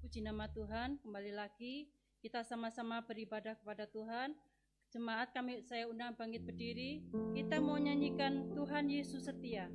Puji nama Tuhan, kembali lagi kita sama-sama beribadah kepada Tuhan. Jemaat saya undang bangkit berdiri. Kita mau nyanyikan Tuhan Yesus Setia.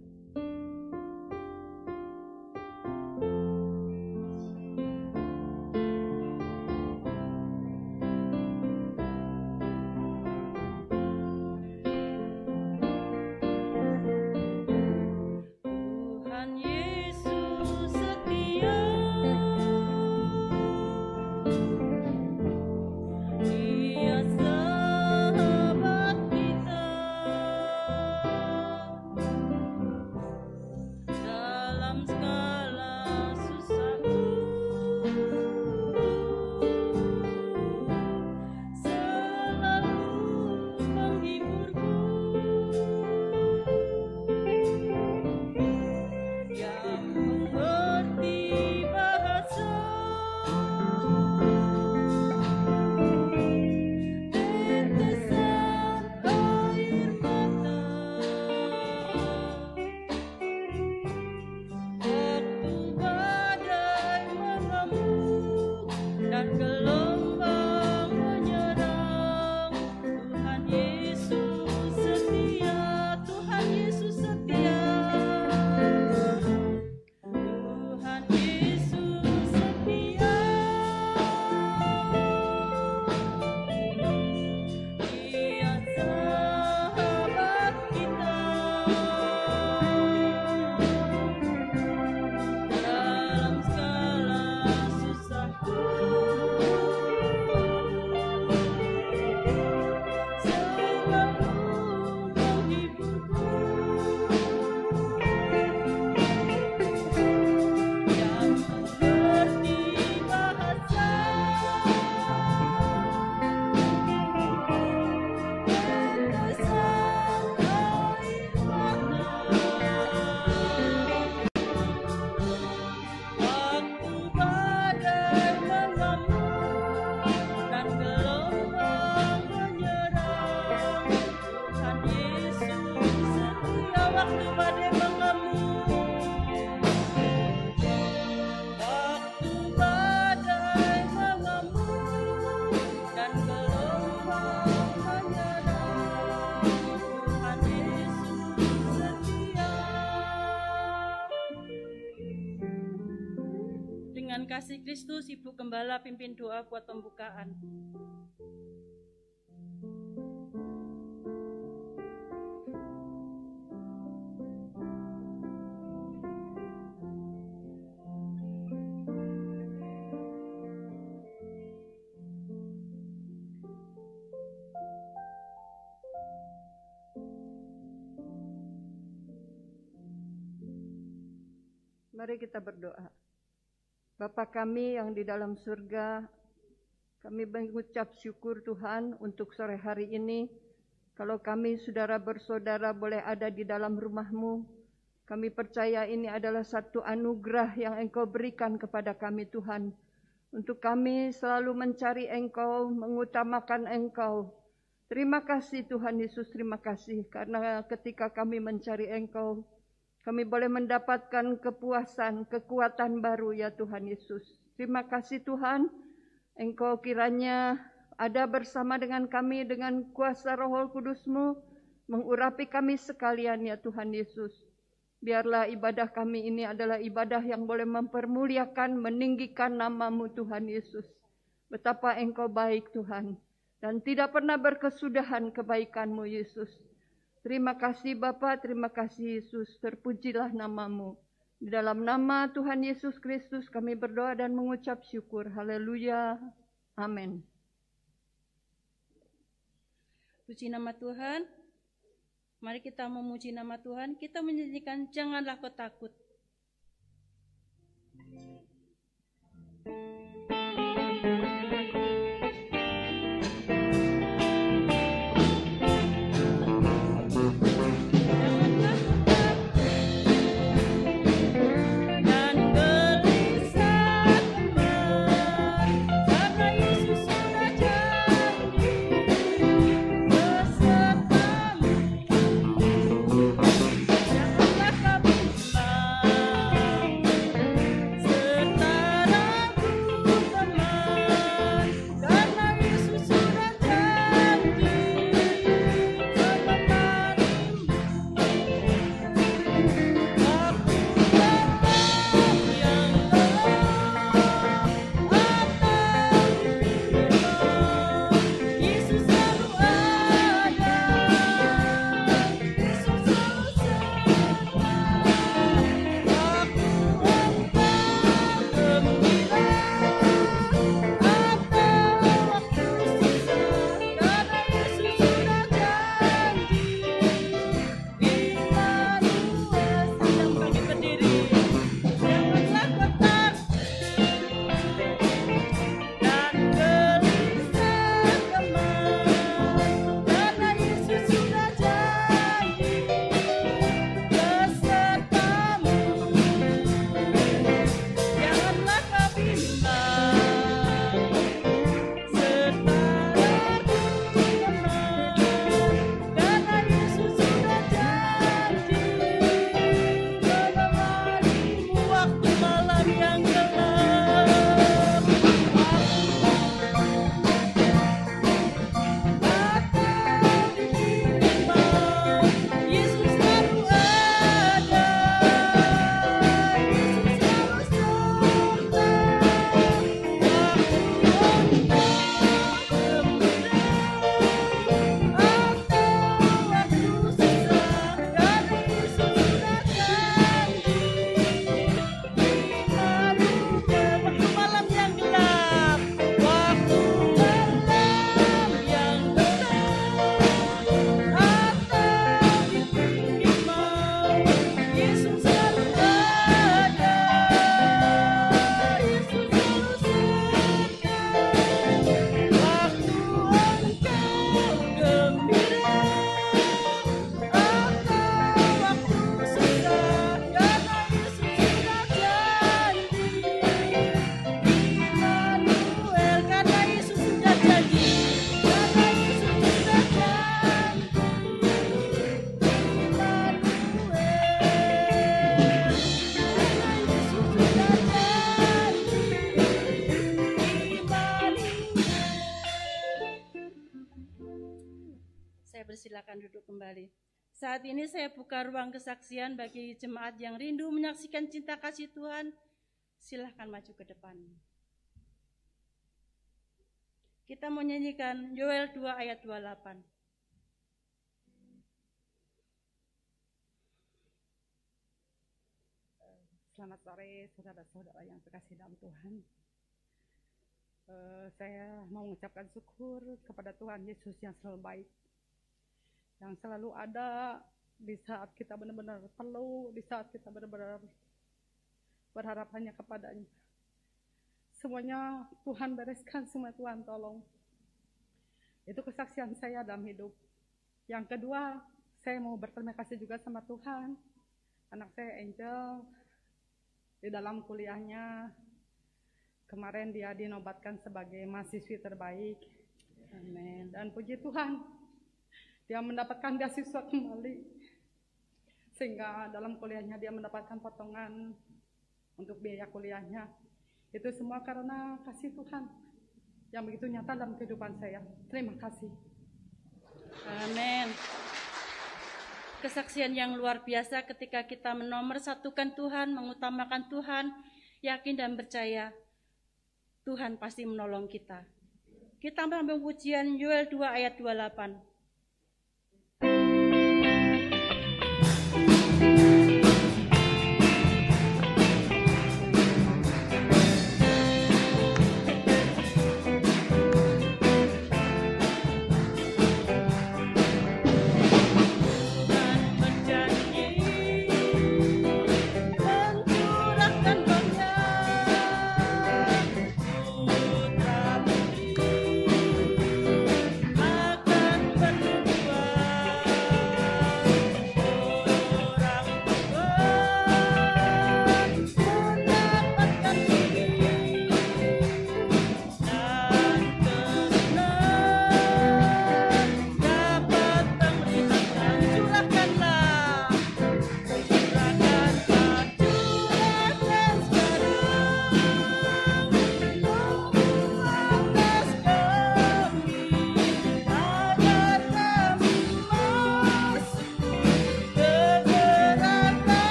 Kasih Kristus, Ibu Gembala pimpin doa buat pembukaan. Mari kita berdoa. Bapa kami yang di dalam surga, kami mengucap syukur Tuhan untuk sore hari ini. Kalau kami saudara bersaudara boleh ada di dalam rumah-Mu, kami percaya ini adalah satu anugerah yang Engkau berikan kepada kami Tuhan. Untuk kami selalu mencari Engkau, mengutamakan Engkau. Terima kasih Tuhan Yesus, terima kasih. Karena ketika kami mencari Engkau, kami boleh mendapatkan kepuasan, kekuatan baru ya Tuhan Yesus. Terima kasih Tuhan, Engkau kiranya ada bersama dengan kami dengan kuasa Roh Kudus-Mu, mengurapi kami sekalian ya Tuhan Yesus. Biarlah ibadah kami ini adalah ibadah yang boleh mempermuliakan, meninggikan nama-Mu Tuhan Yesus. Betapa Engkau baik Tuhan, dan tidak pernah berkesudahan kebaikan-Mu Yesus. Terima kasih Bapa, terima kasih Yesus, terpujilah nama-Mu. Di dalam nama Tuhan Yesus Kristus kami berdoa dan mengucap syukur. Haleluya. Amin. Puji nama Tuhan. Mari kita memuji nama Tuhan. Kita menyanyikan Janganlah Kau Takut. Janganlah kau bimbang. Persilakan duduk kembali. Saat ini saya buka ruang kesaksian bagi jemaat yang rindu menyaksikan cinta kasih Tuhan. Silahkan maju ke depan. Kita mau nyanyikan Yoel 2 ayat 28. Selamat sore saudara-saudara yang terkasih dalam Tuhan. Saya mau mengucapkan syukur kepada Tuhan Yesus yang selalu baik, yang selalu ada di saat kita benar-benar perlu, di saat kita benar-benar berharap hanya kepadanya. Semuanya Tuhan bereskan, semua Tuhan tolong. Itu kesaksian saya dalam hidup. Yang kedua, saya mau berterima kasih juga sama Tuhan. Anak saya Angel, di dalam kuliahnya kemarin dia dinobatkan sebagai mahasiswi terbaik. Amin. Dan puji Tuhan, dia mendapatkan beasiswa kembali, sehingga dalam kuliahnya dia mendapatkan potongan untuk biaya kuliahnya. Itu semua karena kasih Tuhan yang begitu nyata dalam kehidupan saya. Terima kasih. Amin. Kesaksian yang luar biasa ketika kita menomorsatukan Tuhan, mengutamakan Tuhan, yakin dan percaya Tuhan pasti menolong kita. Kita ambil pujian Yoel 2 ayat 28. Akan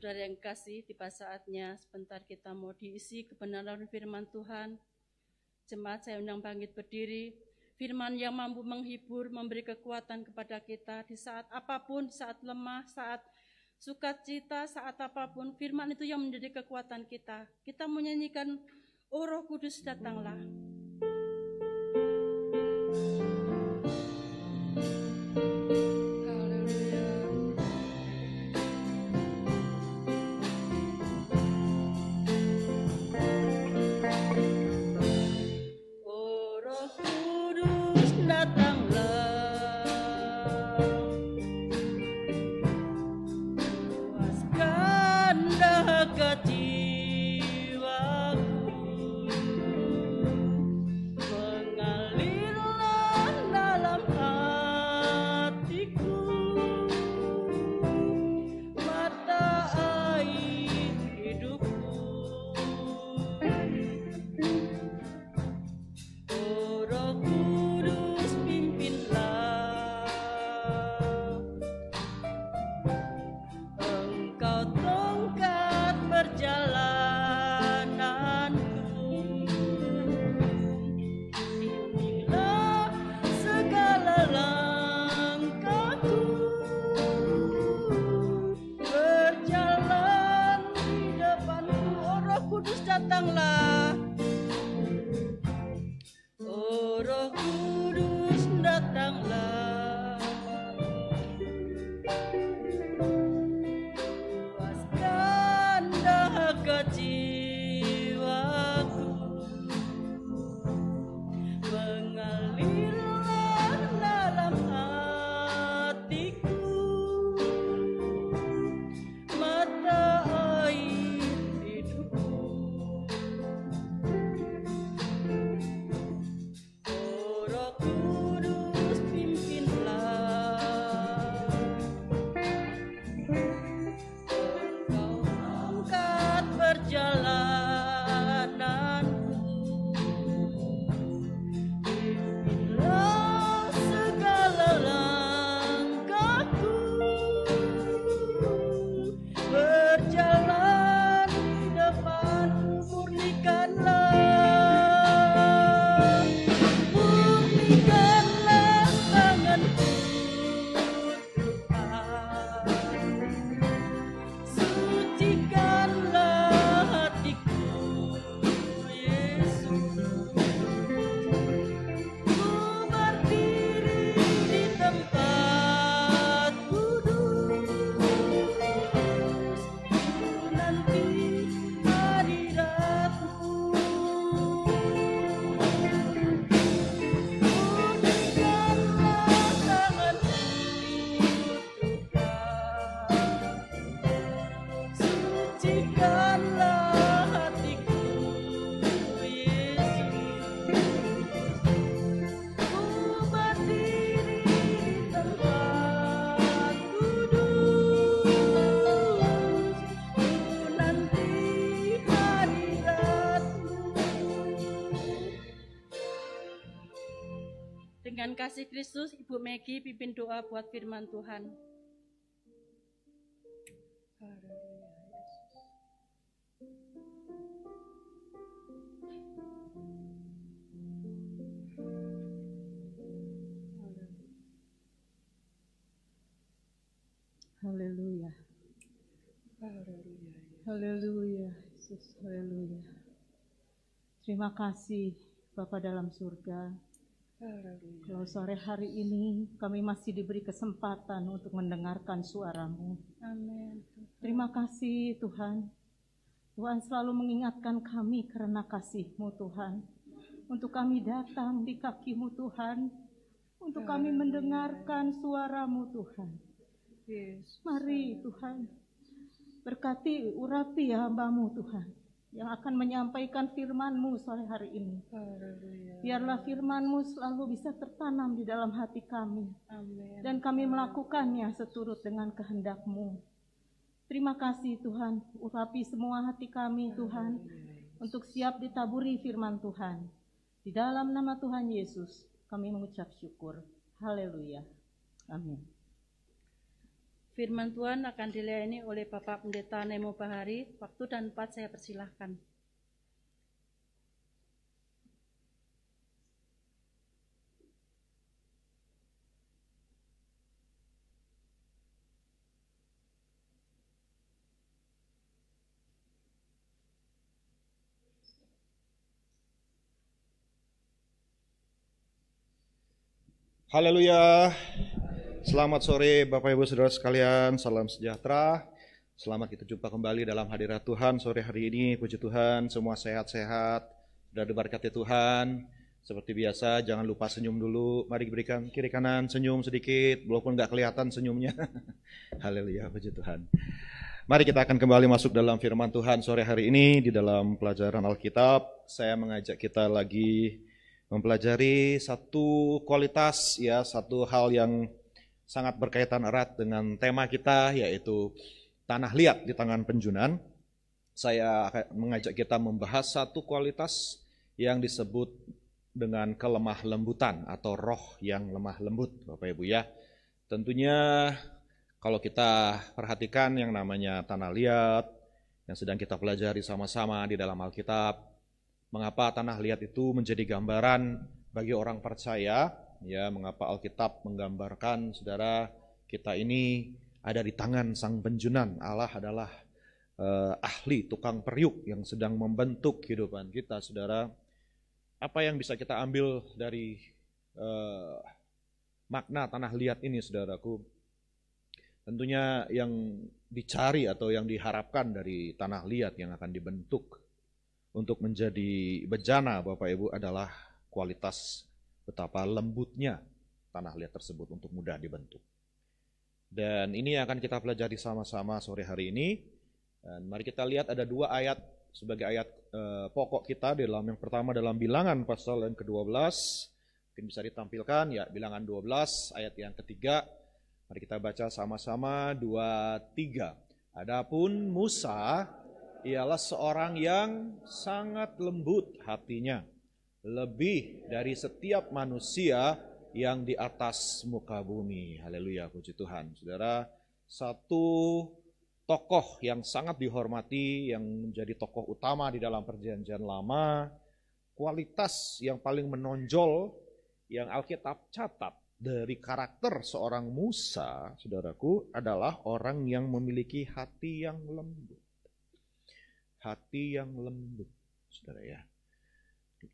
saudara yang kasih, tiba saatnya sebentar kita mau diisi kebenaran firman Tuhan. Jemaat saya undang bangkit berdiri. Firman yang mampu menghibur, memberi kekuatan kepada kita di saat apapun, saat lemah, saat sukacita, saat apapun. Firman itu yang menjadi kekuatan kita. Kita menyanyikan, "Oh Roh Kudus datanglah." Datanglah, oh Roh Kudus datanglah, puaskan dahaga jiwaku, mengalirlah dalam hatiku mata air hidupku. Dengan kasih Kristus, Ibu Megi pimpin doa buat firman Tuhan. Haleluya. Haleluya, Yesus, haleluya. Terima kasih Bapa dalam surga. Kalau sore hari ini kami masih diberi kesempatan untuk mendengarkan suara-Mu. Amin. Terima kasih Tuhan. Tuhan selalu mengingatkan kami karena kasih-Mu Tuhan. Untuk kami datang di kaki-Mu Tuhan. Untuk kami mendengarkan suara-Mu Tuhan. Mari Tuhan, berkati urapi hamba-Mu Tuhan, yang akan menyampaikan firman-Mu sore hari ini. Biarlah firman-Mu selalu bisa tertanam di dalam hati kami. Amin. Dan kami melakukannya seturut dengan kehendak-Mu. Terima kasih Tuhan, urapi semua hati kami Tuhan, untuk siap ditaburi firman Tuhan. Di dalam nama Tuhan Yesus, kami mengucap syukur. Haleluya. Amin. Firman Tuhan akan dilayani oleh Bapak Pendeta Nemo Bahari. Waktu dan tempat saya persilahkan. Haleluya. Selamat sore Bapak Ibu Saudara sekalian, salam sejahtera. Selamat kita jumpa kembali dalam hadirat Tuhan sore hari ini. Puji Tuhan, semua sehat-sehat, sudah diberkati Tuhan. Seperti biasa, jangan lupa senyum dulu. Mari berikan kiri kanan senyum sedikit, walaupun nggak kelihatan senyumnya. Haleluya, puji Tuhan. Mari kita akan kembali masuk dalam firman Tuhan sore hari ini di dalam pelajaran Alkitab. Saya mengajak kita lagi mempelajari satu kualitas, ya, satu hal yang sangat berkaitan erat dengan tema kita, yaitu tanah liat di tangan penjunan. Saya akan mengajak kita membahas satu kualitas yang disebut dengan kelemah lembutan atau roh yang lemah lembut, Bapak Ibu ya. Tentunya kalau kita perhatikan yang namanya tanah liat yang sedang kita pelajari sama-sama di dalam Alkitab, mengapa tanah liat itu menjadi gambaran bagi orang percaya, ya, mengapa Alkitab menggambarkan saudara kita ini ada di tangan sang penjunan. Allah adalah ahli tukang periuk yang sedang membentuk kehidupan kita, saudara. Apa yang bisa kita ambil dari makna tanah liat ini, saudaraku? Tentunya yang dicari atau yang diharapkan dari tanah liat yang akan dibentuk untuk menjadi bejana, Bapak Ibu, adalah kualitas betapa lembutnya tanah liat tersebut untuk mudah dibentuk. Dan ini akan kita pelajari sama-sama sore hari ini. Dan mari kita lihat ada dua ayat sebagai ayat pokok kita. Yang pertama dalam Bilangan pasal yang ke-12. Mungkin bisa ditampilkan, ya, Bilangan 12 ayat yang ketiga. Mari kita baca sama-sama 2-3. Adapun Musa ialah seorang yang sangat lembut hatinya, lebih dari setiap manusia yang di atas muka bumi. Haleluya, puji Tuhan. Saudara, satu tokoh yang sangat dihormati, yang menjadi tokoh utama di dalam perjanjian lama, kualitas yang paling menonjol yang Alkitab catat dari karakter seorang Musa, saudaraku, adalah orang yang memiliki hati yang lembut. Hati yang lembut, saudara ya.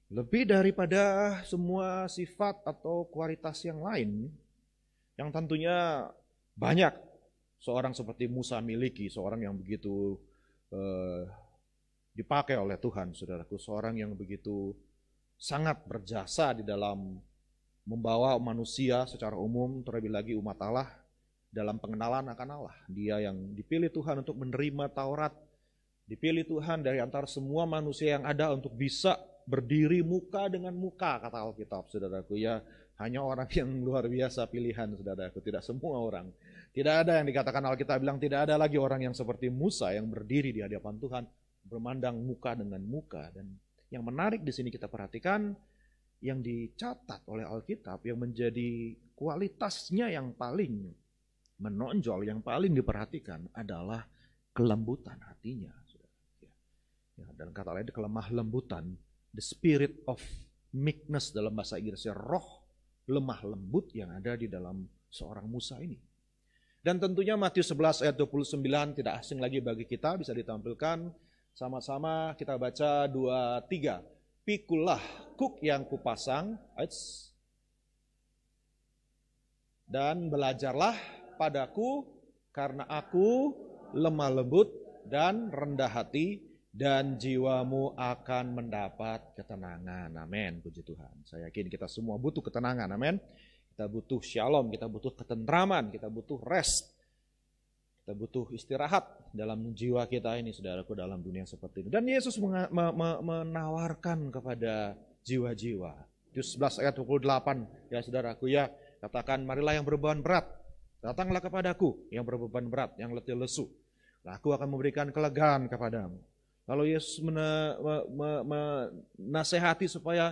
Lebih daripada semua sifat atau kualitas yang lain, yang tentunya banyak seorang seperti Musa miliki, seorang yang begitu dipakai oleh Tuhan, saudaraku, seorang yang begitu sangat berjasa di dalam membawa manusia secara umum, terlebih lagi umat Allah, dalam pengenalan akan Allah. Dia yang dipilih Tuhan untuk menerima Taurat, dipilih Tuhan dari antara semua manusia yang ada untuk bisa berdiri muka dengan muka, kata Alkitab, saudaraku ya. Hanya orang yang luar biasa pilihan, saudaraku, tidak semua orang. Tidak ada yang dikatakan Alkitab bilang tidak ada lagi orang yang seperti Musa yang berdiri di hadapan Tuhan, bermandang muka dengan muka. Dan yang menarik di sini kita perhatikan, yang dicatat oleh Alkitab yang menjadi kualitasnya yang paling menonjol, yang paling diperhatikan adalah kelembutan hatinya. Ya, dan kata lain kelemah lembutan, the spirit of meekness dalam bahasa Inggrisnya, roh lemah lembut yang ada di dalam seorang Musa ini. Dan tentunya Matius 11 ayat 29 tidak asing lagi bagi kita, bisa ditampilkan sama-sama, kita baca 2-3. Pikulah kuk yang kupasang, dan belajarlah padaku karena aku lemah lembut dan rendah hati, dan jiwamu akan mendapat ketenangan. Amin, puji Tuhan. Saya yakin kita semua butuh ketenangan, amin. Kita butuh shalom, kita butuh ketentraman, kita butuh rest, kita butuh istirahat dalam jiwa kita ini, saudaraku, dalam dunia seperti ini. Dan Yesus menawarkan kepada jiwa-jiwa. Matius 11 ayat 28, ya saudaraku ya, katakan, marilah yang berbeban berat, datanglah kepadaku yang berbeban berat, yang letih lesu, aku akan memberikan kelegaan kepadamu. Lalu Yesus menasehati supaya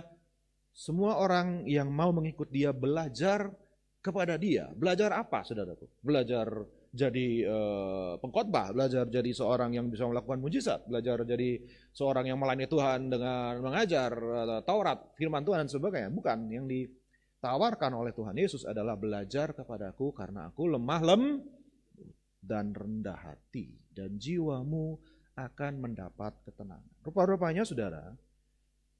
semua orang yang mau mengikut dia belajar kepada dia. Belajar apa, saudaraku? Belajar jadi pengkhotbah, belajar jadi seorang yang bisa melakukan mujizat, belajar jadi seorang yang melayani Tuhan dengan mengajar Taurat, firman Tuhan dan sebagainya. Bukan, yang ditawarkan oleh Tuhan Yesus adalah belajar kepadaku karena aku lemah dan rendah hati, dan jiwamu akan mendapat ketenangan. Rupa-rupanya saudara,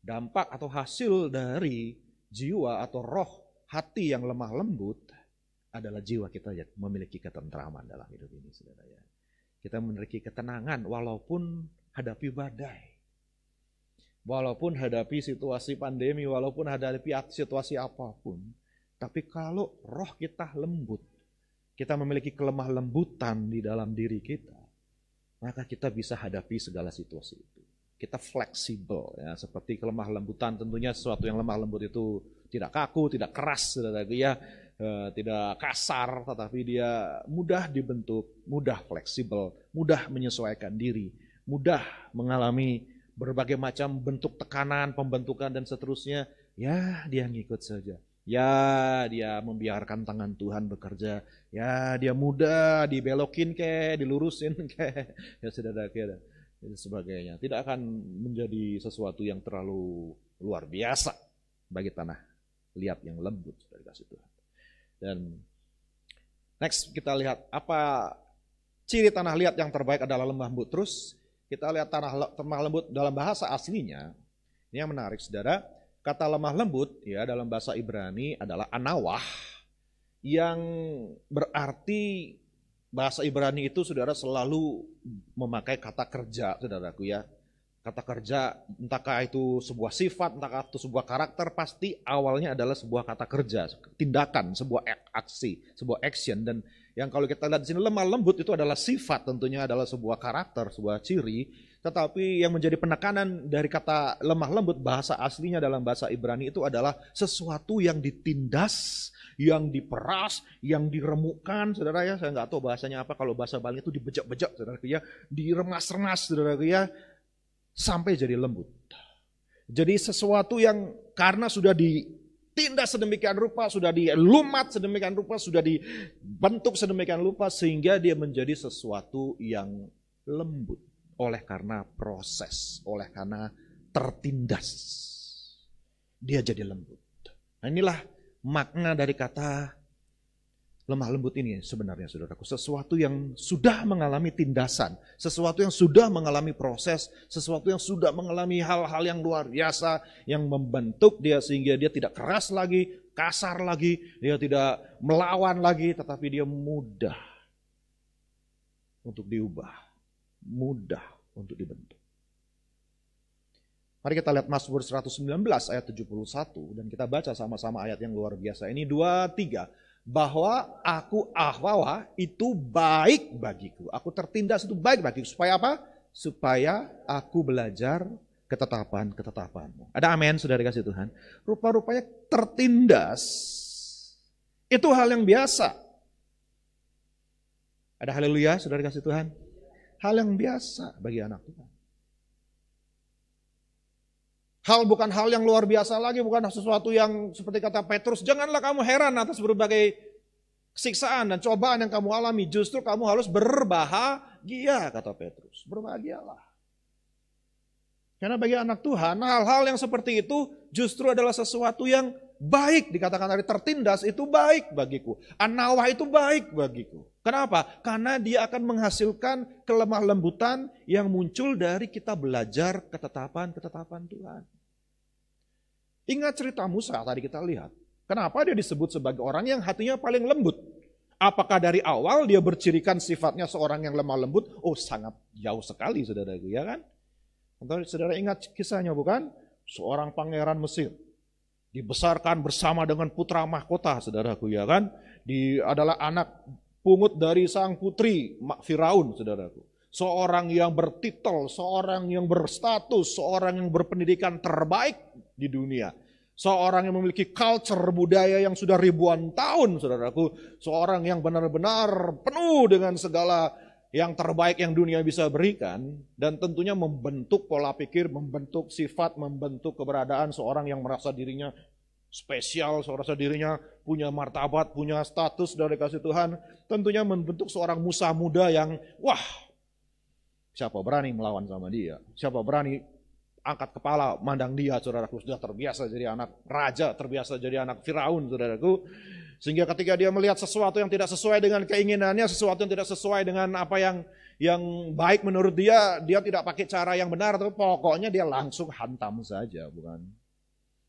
dampak atau hasil dari jiwa atau roh hati yang lemah lembut adalah jiwa kita yang memiliki ketentraman dalam hidup ini, saudara ya. Kita memiliki ketenangan walaupun hadapi badai, walaupun hadapi situasi pandemi, walaupun hadapi situasi apapun. Tapi kalau roh kita lembut, kita memiliki kelemah lembutan di dalam diri kita, maka kita bisa hadapi segala situasi itu. Kita fleksibel ya, seperti kelemah lembutan. Tentunya sesuatu yang lemah lembut itu tidak kaku, tidak keras, ya, tidak kasar, tetapi dia mudah dibentuk, mudah fleksibel, mudah menyesuaikan diri, mudah mengalami berbagai macam bentuk tekanan, pembentukan dan seterusnya. Ya, dia ngikut saja. Ya, dia membiarkan tangan Tuhan bekerja. Ya, dia mudah dibelokin dilurusin ya saudara kira. Dan sebagainya. Tidak akan menjadi sesuatu yang terlalu luar biasa bagi tanah liat yang lembut dari kasih Tuhan. Dan next kita lihat apa ciri tanah liat yang terbaik adalah lemah lembut. Terus kita lihat tanah lembut dalam bahasa aslinya. Ini yang menarik saudara. Kata lemah lembut ya dalam bahasa Ibrani adalah anawah, yang berarti bahasa Ibrani itu saudara selalu memakai kata kerja, saudaraku ya. Kata kerja, entahkah itu sebuah sifat, entahkah itu sebuah karakter, pasti awalnya adalah sebuah kata kerja, tindakan, sebuah aksi, sebuah action. Dan yang kalau kita lihat di sini lemah lembut itu adalah sifat, tentunya adalah sebuah karakter, sebuah ciri. Tetapi yang menjadi penekanan dari kata lemah lembut, bahasa aslinya dalam bahasa Ibrani itu adalah sesuatu yang ditindas, yang diperas, yang diremukkan, saudara ya. Saya nggak tahu bahasanya apa, kalau bahasa Bali itu dibejak-bejak, saudara ya, diremas-remas, saudara ya, sampai jadi lembut. Jadi sesuatu yang karena sudah ditindas sedemikian rupa, sudah dilumat sedemikian rupa, sudah dibentuk sedemikian rupa, sehingga dia menjadi sesuatu yang lembut. Oleh karena proses, oleh karena tertindas, dia jadi lembut. Nah inilah makna dari kata lemah lembut ini sebenarnya saudaraku. Sesuatu yang sudah mengalami tindasan, sesuatu yang sudah mengalami proses, sesuatu yang sudah mengalami hal-hal yang luar biasa, yang membentuk dia sehingga dia tidak keras lagi, kasar lagi, dia tidak melawan lagi, tetapi dia mudah untuk diubah, mudah untuk dibentuk. Mari kita lihat Mazmur 119 ayat 71 dan kita baca sama-sama ayat yang luar biasa ini 2-3. Bahwa bahwa itu baik bagiku. Aku tertindas itu baik bagiku. Supaya apa? Supaya aku belajar ketetapan-ketetapanmu. Ada amin saudara kasih Tuhan. Rupa-rupanya tertindas itu hal yang biasa. Ada haleluya saudara kasih Tuhan. Hal yang biasa bagi anak Tuhan. Bukan hal yang luar biasa lagi, bukan sesuatu yang seperti kata Petrus, janganlah kamu heran atas berbagai siksaan dan cobaan yang kamu alami, justru kamu harus berbahagia, kata Petrus. Berbahagialah. Karena bagi anak Tuhan, hal-hal yang seperti itu justru adalah sesuatu yang baik. Dikatakan dari tertindas itu baik bagiku. Anawah itu baik bagiku. Kenapa? Karena dia akan menghasilkan kelemah lembutan yang muncul dari kita belajar ketetapan-ketetapan Tuhan. Ingat cerita Musa tadi kita lihat. Kenapa dia disebut sebagai orang yang hatinya paling lembut? Apakah dari awal dia bercirikan sifatnya seorang yang lemah lembut? Oh sangat jauh sekali saudaraku ya kan? Saudara ingat kisahnya bukan? Seorang pangeran Mesir. Dibesarkan bersama dengan putra mahkota saudaraku ya kan? Adalah anak pungut dari sang putri Firaun, saudaraku. Seorang yang bertitel, seorang yang berstatus, seorang yang berpendidikan terbaik di dunia. Seorang yang memiliki culture budaya yang sudah ribuan tahun, saudaraku. Seorang yang benar-benar penuh dengan segala yang terbaik yang dunia bisa berikan. Dan tentunya membentuk pola pikir, membentuk sifat, membentuk keberadaan seorang yang merasa dirinya spesial, seorang dirinya punya martabat, punya status dari kasih Tuhan, tentunya membentuk seorang Musa muda yang, wah, siapa berani melawan sama dia? Siapa berani angkat kepala mandang dia, saudaraku? Sudah terbiasa jadi anak raja, terbiasa jadi anak Firaun, saudaraku. Sehingga ketika dia melihat sesuatu yang tidak sesuai dengan keinginannya, sesuatu yang tidak sesuai dengan apa yang baik menurut dia tidak pakai cara yang benar, tapi pokoknya dia langsung hantam saja, bukan?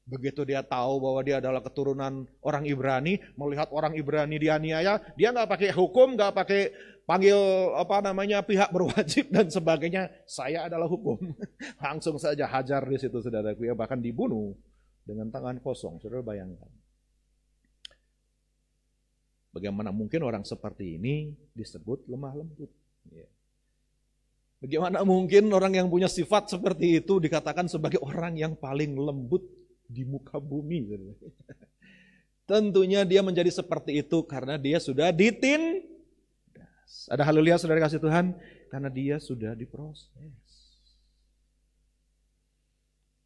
Begitu dia tahu bahwa dia adalah keturunan orang Ibrani, melihat orang Ibrani dianiaya, dia nggak pakai hukum, nggak pakai panggil pihak berwajib dan sebagainya. Saya adalah hukum. Langsung saja hajar di situ, saudaraku, ya, bahkan dibunuh dengan tangan kosong. Saudara bayangkan. Bagaimana mungkin orang seperti ini disebut lemah lembut? Ya. Bagaimana mungkin orang yang punya sifat seperti itu dikatakan sebagai orang yang paling lembut di muka bumi? Tentunya dia menjadi seperti itu karena dia sudah ditindas. Ada haleluya, saudara kasih Tuhan, karena dia sudah diproses.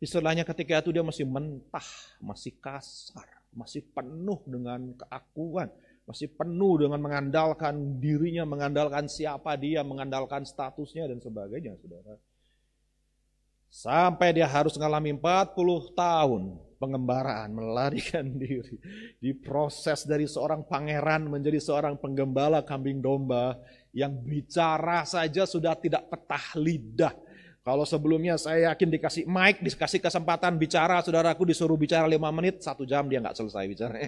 Istilahnya ketika itu dia masih mentah, masih kasar, masih penuh dengan keakuan, masih penuh dengan mengandalkan dirinya, mengandalkan siapa dia, mengandalkan statusnya dan sebagainya, saudara. Sampai dia harus mengalami 40 tahun pengembaraan, melarikan diri. Diproses dari seorang pangeran menjadi seorang penggembala kambing domba yang bicara saja sudah tidak petah lidah. Kalau sebelumnya saya yakin dikasih mic, dikasih kesempatan bicara, saudaraku disuruh bicara 5 menit, 1 jam dia nggak selesai bicara.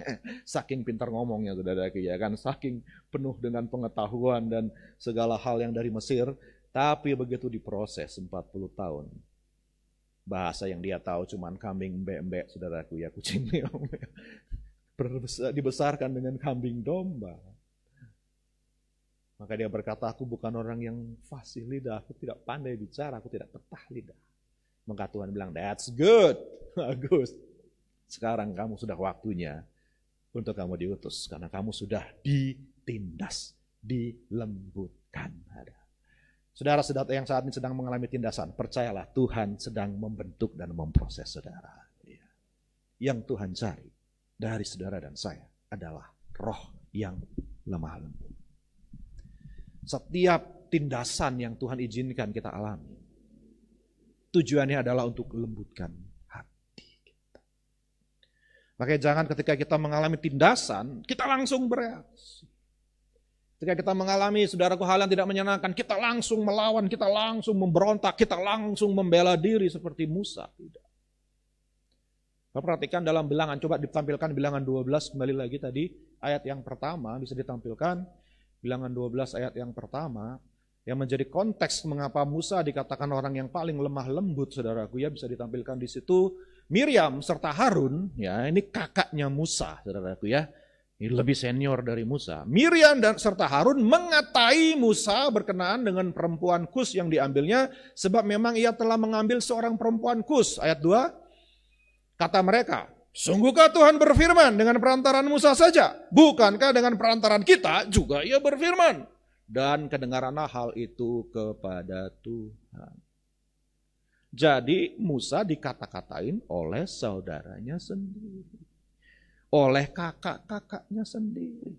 Saking pintar ngomongnya, saudaraku, ya kan, saking penuh dengan pengetahuan dan segala hal yang dari Mesir. Tapi begitu diproses 40 tahun, bahasa yang dia tahu cuman kambing embe-embe, saudaraku, ya, kucing meong. Dibesarkan dengan kambing domba. Maka dia berkata, aku bukan orang yang fasih lidah, aku tidak pandai bicara, aku tidak petah lidah. Maka Tuhan bilang, that's good, bagus. Sekarang kamu sudah waktunya untuk kamu diutus, karena kamu sudah ditindas, dilembutkan. Saudara-saudara yang saat ini sedang mengalami tindasan, percayalah Tuhan sedang membentuk dan memproses saudara. Yang Tuhan cari dari saudara dan saya adalah roh yang lemah lembut. Setiap tindasan yang Tuhan izinkan kita alami, tujuannya adalah untuk lembutkan hati kita. Makanya jangan ketika kita mengalami tindasan, kita langsung bereaksi. Ketika kita mengalami, saudaraku, hal yang tidak menyenangkan, kita langsung melawan, kita langsung memberontak, kita langsung membela diri seperti Musa. Tidak. Perhatikan dalam bilangan, coba ditampilkan bilangan 12, kembali lagi tadi, ayat yang pertama, bisa ditampilkan. Bilangan 12 ayat yang pertama, yang menjadi konteks mengapa Musa dikatakan orang yang paling lemah lembut, saudaraku, ya, bisa ditampilkan di situ. Miriam serta Harun, ya, ini kakaknya Musa, saudaraku, ya. Ini lebih senior dari Musa. Miriam dan serta Harun mengatai Musa berkenaan dengan perempuan Kus yang diambilnya, sebab memang ia telah mengambil seorang perempuan Kus. Ayat 2, kata mereka, sungguhkah Tuhan berfirman dengan perantaran Musa saja? Bukankah dengan perantaran kita juga ia berfirman? Dan kedengaranlah hal itu kepada Tuhan. Jadi Musa dikata-katain oleh saudaranya sendiri. Oleh kakak-kakaknya sendiri.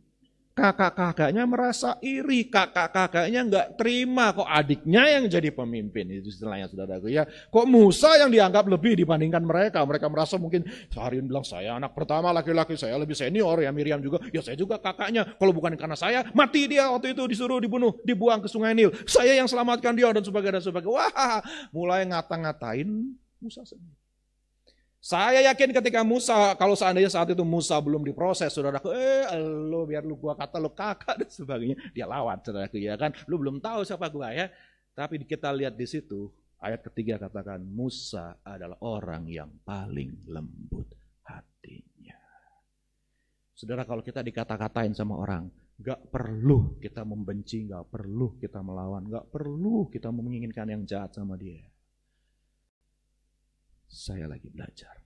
Kakak-kakaknya merasa iri, kakak-kakaknya nggak terima kok adiknya yang jadi pemimpin, itu istilahnya, saudaraku, ya. Kok Musa yang dianggap lebih dibandingkan mereka? Mereka merasa mungkin Harun bilang, saya anak pertama laki-laki, saya lebih senior, ya. Miriam juga, ya saya juga kakaknya. Kalau bukan karena saya, mati dia waktu itu, disuruh dibunuh, dibuang ke Sungai Nil. Saya yang selamatkan dia dan sebagainya dan sebagainya. Wah, mulai ngata-ngatain Musa sendiri. Saya yakin ketika Musa, kalau seandainya saat itu Musa belum diproses, saudaraku, lo biar lu gua kata lo kakak dan sebagainya, dia lawan, saudaraku, ya kan, lu belum tahu siapa gua, ya. Tapi kita lihat di situ ayat ketiga katakan Musa adalah orang yang paling lembut hatinya. Saudara, kalau kita dikata-katain sama orang, gak perlu kita membenci, gak perlu kita melawan, gak perlu kita menginginkan yang jahat sama dia. Saya lagi belajar.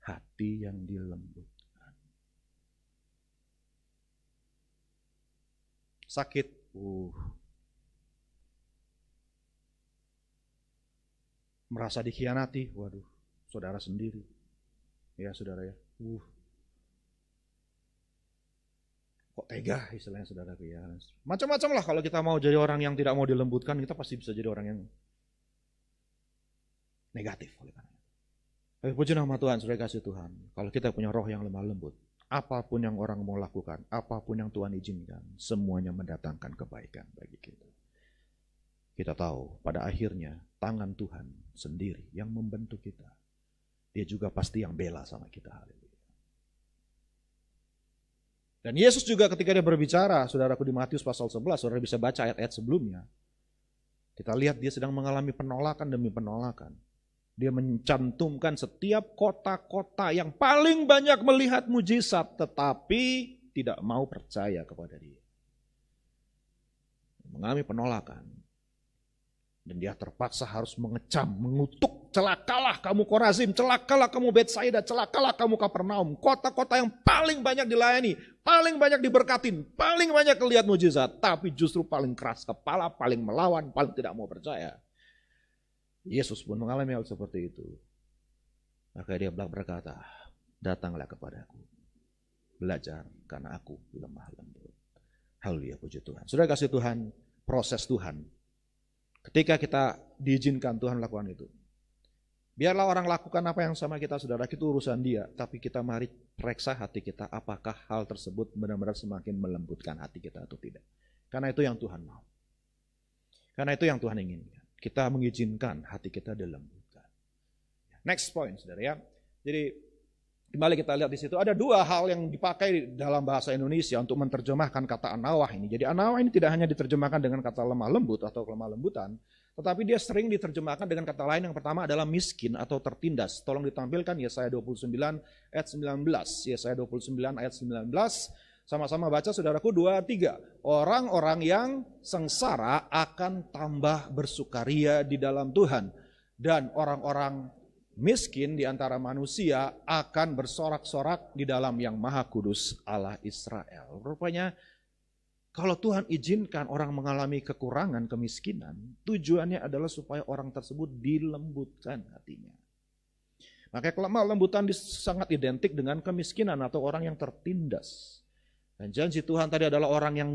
Hati yang dilembutkan. Sakit. merasa dikhianati, waduh, saudara sendiri. Ya saudara ya, kok tega istilahnya saudara ya. Macam-macam lah kalau kita mau jadi orang yang tidak mau dilembutkan, kita pasti bisa jadi orang yang negatif. Tapi puji nama Tuhan, saudara kasih Tuhan, kalau kita punya roh yang lemah lembut, apapun yang orang mau lakukan, apapun yang Tuhan izinkan, semuanya mendatangkan kebaikan bagi kita. Kita tahu pada akhirnya tangan Tuhan sendiri yang membentuk kita. Dia juga pasti yang bela sama kita. Haleluya. Dan Yesus juga ketika dia berbicara, saudaraku di Matius pasal 11, saudara bisa baca ayat-ayat sebelumnya. Kita lihat dia sedang mengalami penolakan demi penolakan. Dia mencantumkan setiap kota-kota yang paling banyak melihat mujizat, tetapi tidak mau percaya kepada dia. Mengalami penolakan. Dan dia terpaksa harus mengecam, mengutuk, celakalah kamu Korazim, celakalah kamu Betsaida, celakalah kamu Kapernaum. Kota-kota yang paling banyak dilayani, paling banyak diberkatin, paling banyak lihat mujizat. Tapi justru paling keras kepala, paling melawan, paling tidak mau percaya. Yesus pun mengalami hal seperti itu. Maka dia berkata, datanglah kepadaku, belajar karena aku lemah lembut. Haleluya, puji Tuhan. Sudah kasih Tuhan, proses Tuhan. Ketika kita diizinkan Tuhan lakukan itu. Biarlah orang lakukan apa yang sama kita, saudara, itu urusan dia. Tapi kita mari periksa hati kita, apakah hal tersebut benar-benar semakin melembutkan hati kita atau tidak. Karena itu yang Tuhan mau. Karena itu yang Tuhan inginkan. Kita mengizinkan hati kita dilembutkan. Next point, saudara ya. Jadi kembali kita lihat di situ ada dua hal yang dipakai dalam bahasa Indonesia untuk menerjemahkan kata anawah ini. Jadi anawah ini tidak hanya diterjemahkan dengan kata lemah lembut atau kelemah lembutan, tetapi dia sering diterjemahkan dengan kata lain. Yang pertama adalah miskin atau tertindas. Tolong ditampilkan Yesaya 29 ayat 19. Yesaya 29 ayat 19. Sama-sama baca saudaraku 2-3. Orang-orang yang sengsara akan tambah bersukaria di dalam Tuhan. Dan orang-orang miskin di antara manusia akan bersorak-sorak di dalam yang maha kudus Allah Israel. Rupanya kalau Tuhan izinkan orang mengalami kekurangan, kemiskinan, tujuannya adalah supaya orang tersebut dilembutkan hatinya. Maka kelemah lembutan sangat identik dengan kemiskinan atau orang yang tertindas. Dan janji Tuhan tadi adalah orang yang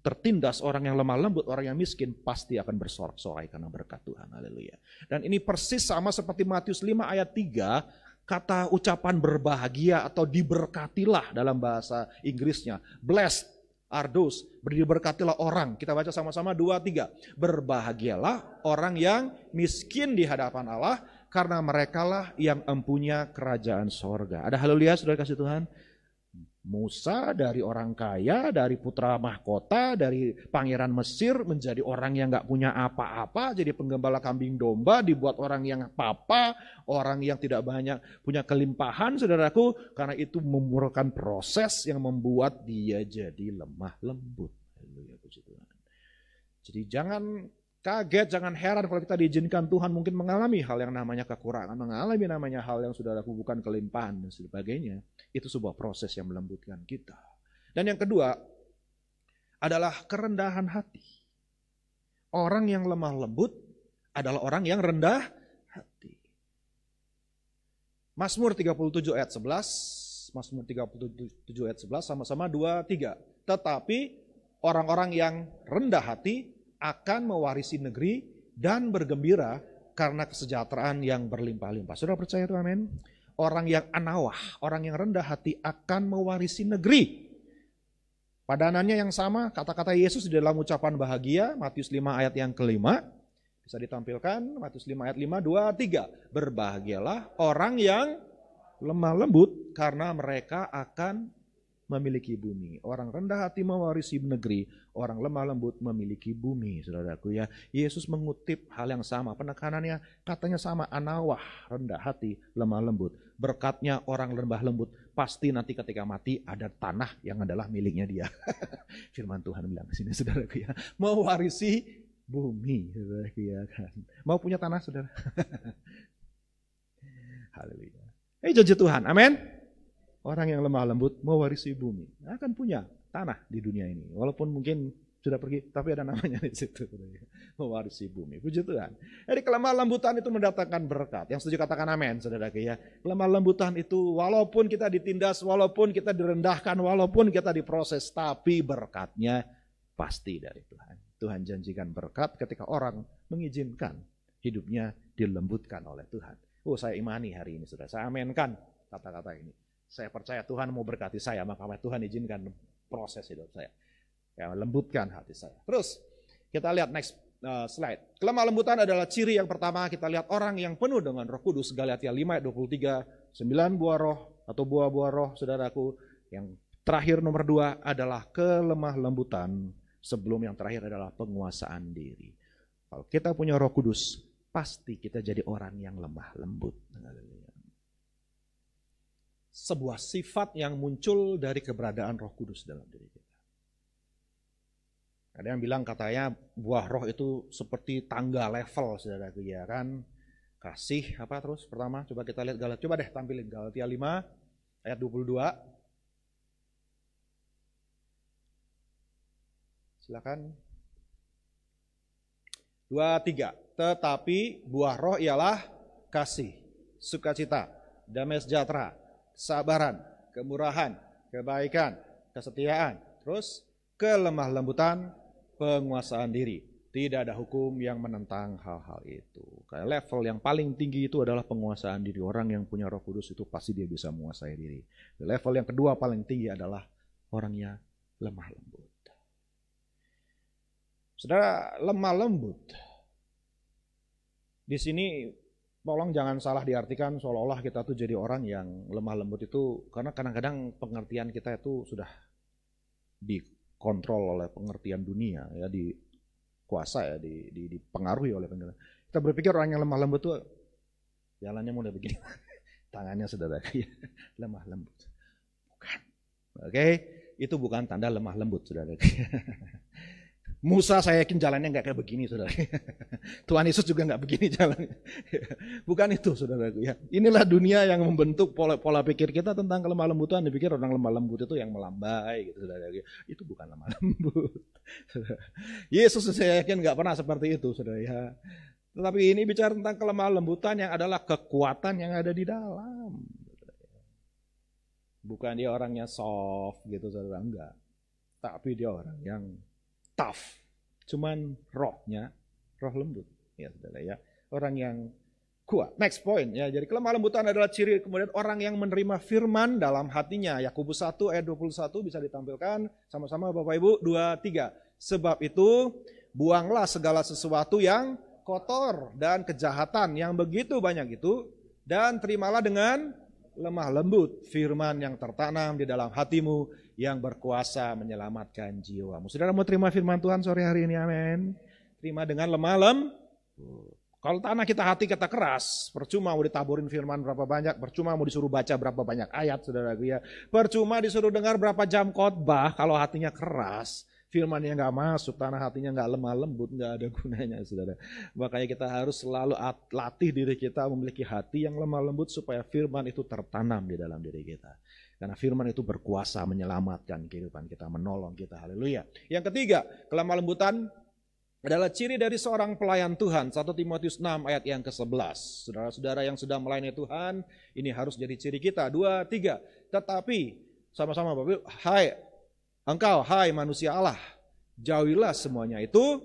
tertindas, orang yang lemah lembut, orang yang miskin pasti akan bersorak-sorai karena berkat Tuhan. Haleluya. Dan ini persis sama seperti Matius 5 ayat 3, kata ucapan berbahagia atau diberkatilah dalam bahasa Inggrisnya. Blessed are those, diberkatilah orang. Kita baca sama-sama 2-3. Berbahagialah orang yang miskin di hadapan Allah, karena merekalah yang empunya kerajaan sorga. Ada haleluya, saudara kasih Tuhan? Musa dari orang kaya, dari putra mahkota, dari pangeran Mesir menjadi orang yang gak punya apa-apa, jadi penggembala kambing domba, dibuat orang yang papa, orang yang tidak banyak punya kelimpahan, saudaraku, karena itu memerlukan proses yang membuat dia jadi lemah lembut. Jadi jangan kaget, jangan heran kalau kita diizinkan Tuhan mungkin mengalami hal yang namanya kekurangan, mengalami namanya hal yang saudaraku bukan kelimpahan dan sebagainya. Itu sebuah proses yang melembutkan kita. Dan yang kedua adalah kerendahan hati. Orang yang lemah lembut adalah orang yang rendah hati. Mazmur 37 ayat 11, Mazmur 37 ayat 11 sama-sama 2-3. Tetapi orang-orang yang rendah hati akan mewarisi negeri dan bergembira karena kesejahteraan yang berlimpah-limpah. Saudara percaya itu, amin? Orang yang anawah, orang yang rendah hati akan mewarisi negeri. Padanannya yang sama, kata-kata Yesus di dalam ucapan bahagia, Matius 5 ayat yang kelima. Bisa ditampilkan, Matius 5 ayat 5, 2, 3. Berbahagialah orang yang lemah lembut karena mereka akan memiliki bumi. Orang rendah hati mewarisi negeri, orang lemah lembut memiliki bumi, saudaraku ya. Yesus mengutip hal yang sama, penekanannya katanya sama, anawah, rendah hati, lemah lembut. Berkatnya orang lemah lembut, pasti nanti ketika mati ada tanah yang adalah miliknya dia. Firman Tuhan bilang di sini, saudaraku ya, mewarisi bumi, saudaraku ya kan. Mau punya tanah, saudara? Haleluya. Janji Tuhan, amin. Orang yang lemah lembut mewarisi bumi, akan punya tanah di dunia ini. Walaupun mungkin sudah pergi, tapi ada namanya di situ. Mewarisi bumi. Puji Tuhan. Jadi kelemah lembutan itu mendatangkan berkat. Yang setuju katakan amin, saudara ya. Kelemah lembutan itu walaupun kita ditindas, walaupun kita direndahkan, walaupun kita diproses, tapi berkatnya pasti dari Tuhan. Tuhan janjikan berkat ketika orang mengizinkan hidupnya dilembutkan oleh Tuhan. Oh, saya imani hari ini, saudara. Saya aminkan kata-kata ini. Saya percaya Tuhan mau berkati saya, maka Tuhan izinkan proses hidup saya. Ya, lembutkan hati saya. Terus kita lihat next slide. Kelemah lembutan adalah ciri yang pertama. Kita lihat orang yang penuh dengan Roh Kudus. Galatia 5 ayat 23, 9 buah roh atau buah-buah roh, saudaraku. Yang terakhir nomor 2 adalah kelemah lembutan. Sebelum yang terakhir adalah penguasaan diri. Kalau kita punya Roh Kudus, pasti kita jadi orang yang lemah lembut. Sebuah sifat yang muncul dari keberadaan Roh Kudus dalam diri kita. Ada yang bilang katanya buah roh itu seperti tangga level, saudara, ya kan? Kasih apa terus pertama? Coba kita lihat Galatia. Coba deh tampilin Galatia 5 ayat 22. Silakan. 2-3. Tetapi buah roh ialah kasih, sukacita, damai sejahtera, kesabaran, kemurahan, kebaikan, kesetiaan, terus kelemah lembutan, penguasaan diri. Tidak ada hukum yang menentang hal-hal itu. Kayak level yang paling tinggi itu adalah penguasaan diri. Orang yang punya Roh Kudus itu pasti dia bisa menguasai diri. Level yang kedua paling tinggi adalah orangnya lemah lembut. Saudara, lemah lembut. Di sini tolong jangan salah diartikan seolah-olah kita tuh jadi orang yang lemah lembut itu, karena kadang-kadang pengertian kita itu sudah dikontrol oleh pengertian dunia, ya, dikuasa, ya, dipengaruhi oleh pengertian. Kita berpikir orang yang lemah lembut itu jalannya mudah begini, tangannya saudara, lemah lembut. Bukan, oke, itu bukan tanda lemah lembut, saudara. Musa saya yakin jalannya nggak kayak begini, saudara. Tuhan Yesus juga nggak begini jalannya. Bukan itu, saudaraku. Ya, inilah dunia yang membentuk pola pikir kita tentang kelemah lembutan. Dipikir orang lemah lembut itu yang melambai, gitu, saudara. Itu bukan lemah lembut. Yesus saya yakin nggak pernah seperti itu, saudara. Ya. Tetapi ini bicara tentang kelemah lembutan yang adalah kekuatan yang ada di dalam. Bukan dia orangnya soft, gitu, saudara. Enggak. Tapi dia orang yang tough, cuman rohnya roh lembut, ya saudara ya, orang yang kuat. Next point ya, jadi kelemah lembutan adalah ciri kemudian orang yang menerima firman dalam hatinya. Yakobus 1 ayat 21 bisa ditampilkan sama-sama Bapak Ibu. 2-3. Sebab itu buanglah segala sesuatu yang kotor dan kejahatan yang begitu banyak itu, dan terimalah dengan lemah lembut firman yang tertanam di dalam hatimu yang berkuasa menyelamatkan jiwamu. Saudara mau terima firman Tuhan sore hari ini, amin. Terima dengan lemah lembut. Kalau tanah kita hati kita keras, percuma mau ditaburin firman berapa banyak, percuma mau disuruh baca berapa banyak ayat, saudara ya. Percuma disuruh dengar berapa jam khotbah, kalau hatinya keras, firmannya nggak masuk, tanah hatinya nggak lemah lembut, nggak ada gunanya, saudara. Makanya kita harus selalu latih diri kita memiliki hati yang lemah lembut supaya firman itu tertanam di dalam diri kita. Karena firman itu berkuasa menyelamatkan kehidupan kita, menolong kita. Haleluya. Yang ketiga, kelemah lembutan adalah ciri dari seorang pelayan Tuhan. 1 Timotius 6 ayat yang ke-11. Saudara-saudara yang sedang melayani Tuhan, ini harus jadi ciri kita. 2-3. Tetapi, sama-sama Bapak, hai manusia Allah, jauhilah semuanya itu,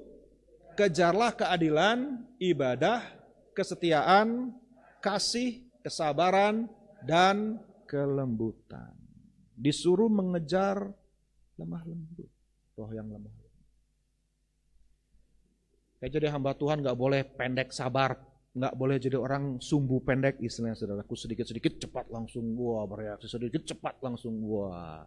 kejarlah keadilan, ibadah, kesetiaan, kasih, kesabaran, dan kelembutan. Disuruh mengejar lemah lembut, roh yang lemah lembut. Kayak jadi hamba Tuhan gak boleh pendek sabar, gak boleh jadi orang sumbu pendek, istilahnya saudaraku, sedikit-sedikit cepat langsung gua bereaksi, sedikit cepat langsung gua.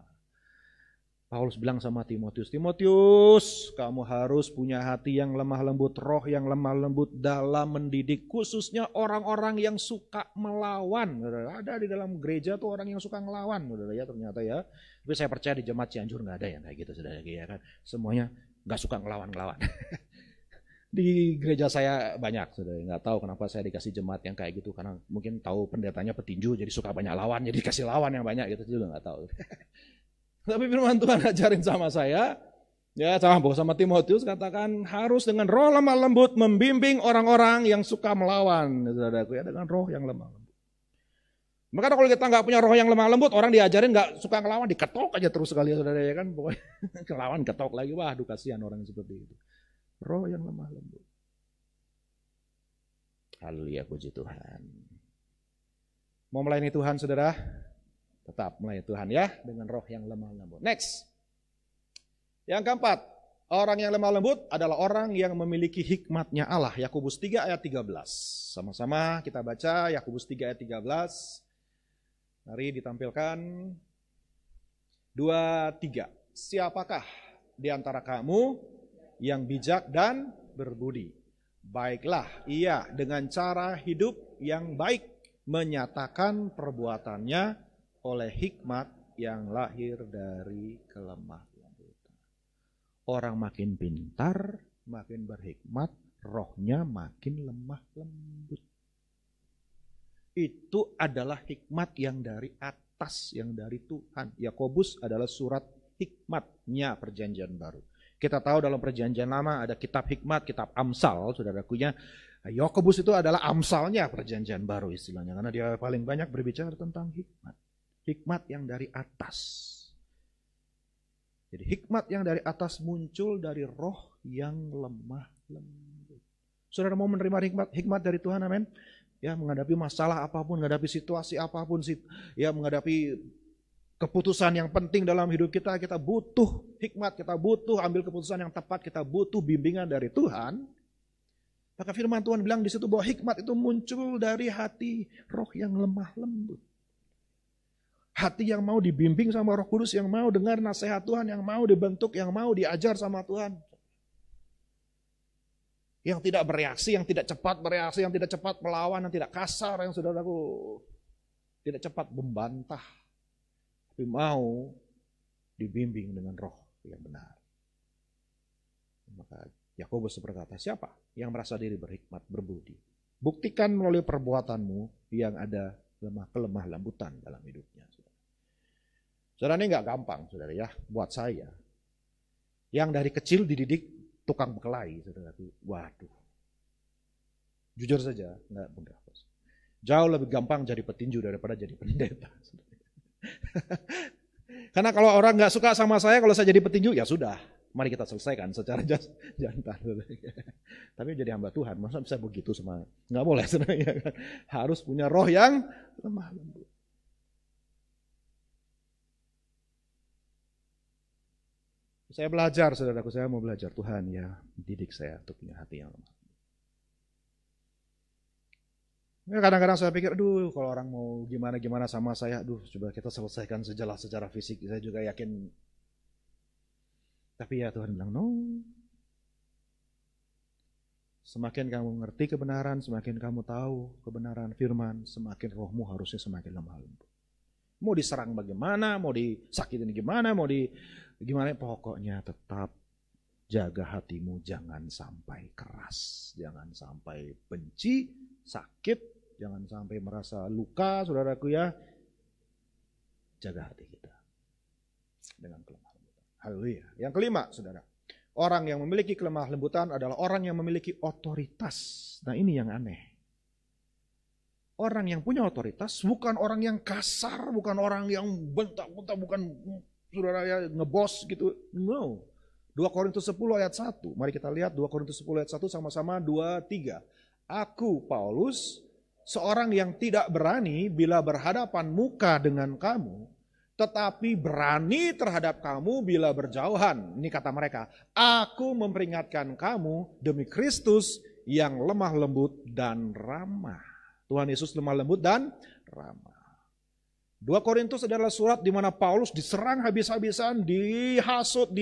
Paulus bilang sama Timotius, Timotius, kamu harus punya hati yang lemah lembut, roh yang lemah lembut dalam mendidik, khususnya orang-orang yang suka melawan. Ada di dalam gereja tuh orang yang suka ngelawan, ya ternyata ya. Tapi saya percaya di jemaat Cianjur nggak ada yang kayak gitu, saudara ya kan. Semuanya nggak suka ngelawan-ngelawan. Di gereja saya banyak, saudara. Nggak tahu kenapa saya dikasih jemaat yang kayak gitu, karena mungkin tahu pendetanya petinju, jadi suka banyak lawan, jadi dikasih lawan yang banyak gitu juga nggak tahu. Tapi firman Tuhan ajarin sama saya, Ya, sama Timotius katakan harus dengan roh lemah lembut membimbing orang-orang yang suka melawan, saudaraku, ya, dengan roh yang lemah lembut. Maka kalau kita nggak punya roh yang lemah lembut, orang diajarin nggak suka ngelawan, diketok aja terus sekali, saudara, ya kan, pokoknya ngelawan ketok lagi, wah, aduh kasihan orang seperti itu. Roh yang lemah lembut. Haleluya, puji Tuhan. Mau melayani Tuhan, saudara? Tetap melayani Tuhan ya, dengan roh yang lemah lembut. Next. Yang keempat, orang yang lemah lembut adalah orang yang memiliki hikmatnya Allah. Yakobus 3 ayat 13. Sama-sama kita baca Yakobus 3 ayat 13. Mari ditampilkan. 2, 3. Siapakah di antara kamu yang bijak dan berbudi? Baiklah ia dengan cara hidup yang baik menyatakan perbuatannya oleh hikmat yang lahir dari kelemah lembutan. Orang makin pintar, makin berhikmat, rohnya makin lemah lembut. Itu adalah hikmat yang dari atas, yang dari Tuhan. Yakobus adalah surat hikmatnya perjanjian baru. Kita tahu dalam perjanjian lama ada kitab hikmat, kitab Amsal, saudarakunya. Yakobus itu adalah Amsalnya perjanjian baru istilahnya, karena dia paling banyak berbicara tentang hikmat. Hikmat yang dari atas. Jadi hikmat yang dari atas muncul dari roh yang lemah lembut. Saudara mau menerima hikmat dari Tuhan, amin? Ya, menghadapi masalah apapun, menghadapi situasi apapun, ya, menghadapi keputusan yang penting dalam hidup kita, kita butuh hikmat, kita butuh ambil keputusan yang tepat, kita butuh bimbingan dari Tuhan. Maka firman Tuhan bilang di situ bahwa hikmat itu muncul dari hati roh yang lemah lembut. Hati yang mau dibimbing sama Roh Kudus, yang mau dengar nasihat Tuhan, yang mau dibentuk, yang mau diajar sama Tuhan. Yang tidak bereaksi, yang tidak cepat bereaksi, yang tidak cepat melawan, yang tidak kasar, yang saudaraku tidak cepat membantah. Tapi mau dibimbing dengan roh yang benar. Maka Yakobus berkata, siapa yang merasa diri berhikmat, berbudi? Buktikan melalui perbuatanmu yang ada kelemah lembutan dalam hidupnya. Saudara, ini gak gampang, saudara, ya, buat saya. Yang dari kecil dididik tukang berkelahi, saudara. Waduh. Jujur saja, gak mudah. Jauh lebih gampang jadi petinju daripada jadi pendeta. Karena kalau orang gak suka sama saya, kalau saya jadi petinju, ya sudah. Mari kita selesaikan secara jantan. Tapi jadi hamba Tuhan, masa bisa begitu sama? Nggak boleh sebenarnya kan. Harus punya roh yang lemah lembut. Saya belajar, saudaraku, saya mau belajar. Tuhan ya didik saya untuk punya hati yang lemah. Ya, kadang-kadang saya pikir, aduh kalau orang mau gimana-gimana sama saya, aduh coba kita selesaikan sejelas secara fisik. Saya juga yakin. Tapi ya Tuhan bilang, no. Semakin kamu ngerti kebenaran, semakin kamu tahu kebenaran firman, semakin rohmu harusnya semakin lemah lembut. Mau diserang bagaimana, mau disakitin gimana, mau gimana, pokoknya tetap jaga hatimu, jangan sampai keras, jangan sampai benci, sakit, jangan sampai merasa luka, saudaraku ya. Jaga hati kita dengan kelemah lembutan. Haleluya. Yang kelima, saudara. Orang yang memiliki kelemah lembutan adalah orang yang memiliki otoritas. Nah, ini yang aneh. Orang yang punya otoritas bukan orang yang kasar, bukan orang yang bentak-bentak, bukan saudara ya ngebos gitu. No. 2 Korintus 10 ayat 1. Mari kita lihat 2 Korintus 10 ayat 1 sama-sama 2, 3. Aku, Paulus, seorang yang tidak berani bila berhadapan muka dengan kamu, tetapi berani terhadap kamu bila berjauhan. Ini kata mereka. Aku memperingatkan kamu demi Kristus yang lemah lembut dan ramah. Tuhan Yesus lemah lembut dan ramah. 2 Korintus adalah surat di mana Paulus diserang habis-habisan, dihasut,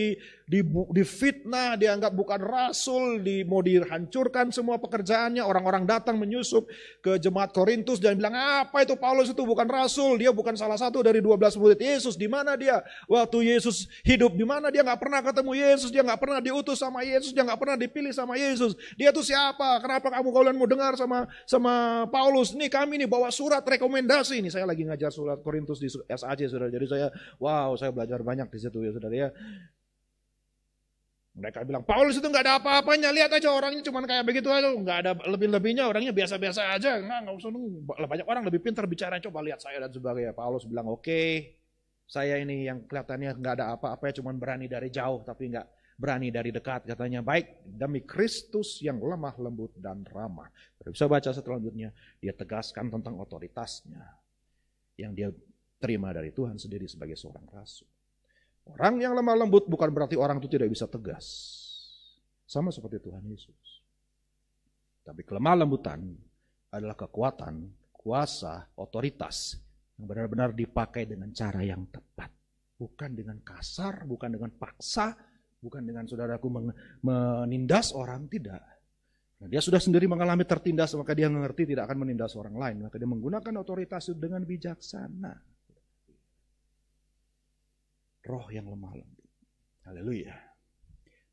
difitnah, dianggap bukan rasul, mau dihancurkan semua pekerjaannya. Orang-orang datang menyusup ke jemaat Korintus dan bilang, apa itu Paulus itu bukan rasul, dia bukan salah satu dari 12 murid Yesus. Di mana dia? Waktu Yesus hidup, di mana dia? Nggak pernah ketemu Yesus, dia nggak pernah diutus sama Yesus, dia nggak pernah dipilih sama Yesus. Dia tuh siapa? Kenapa kalian mau dengar sama Paulus? Nih kami nih bawa surat rekomendasi. Ini saya lagi ngajar surat Korintus di SAC, saudara. Jadi saya belajar banyak di situ ya, saudara ya. Mereka bilang, Paulus itu nggak ada apa-apanya, lihat aja orangnya cuma kayak begitu aja, nggak ada lebih-lebihnya, orangnya biasa-biasa aja, nggak usah nunggu. Banyak orang lebih pintar bicara, coba lihat saya dan sebagainya. Paulus bilang, oke, saya ini yang kelihatannya nggak ada apa-apa, cuma berani dari jauh, tapi nggak berani dari dekat. Katanya, baik, demi Kristus yang lemah, lembut, dan ramah. Bisa baca selanjutnya, dia tegaskan tentang otoritasnya, yang dia terima dari Tuhan sendiri sebagai seorang rasul. Orang yang lemah lembut bukan berarti orang itu tidak bisa tegas. Sama seperti Tuhan Yesus. Tapi kelemah lembutan adalah kekuatan, kuasa, otoritas yang benar-benar dipakai dengan cara yang tepat. Bukan dengan kasar, bukan dengan paksa, bukan dengan saudaraku menindas orang, tidak. Nah, dia sudah sendiri mengalami tertindas, maka dia mengerti tidak akan menindas orang lain. Maka dia menggunakan otoritas itu dengan bijaksana. Roh yang lemah lembut. Haleluya.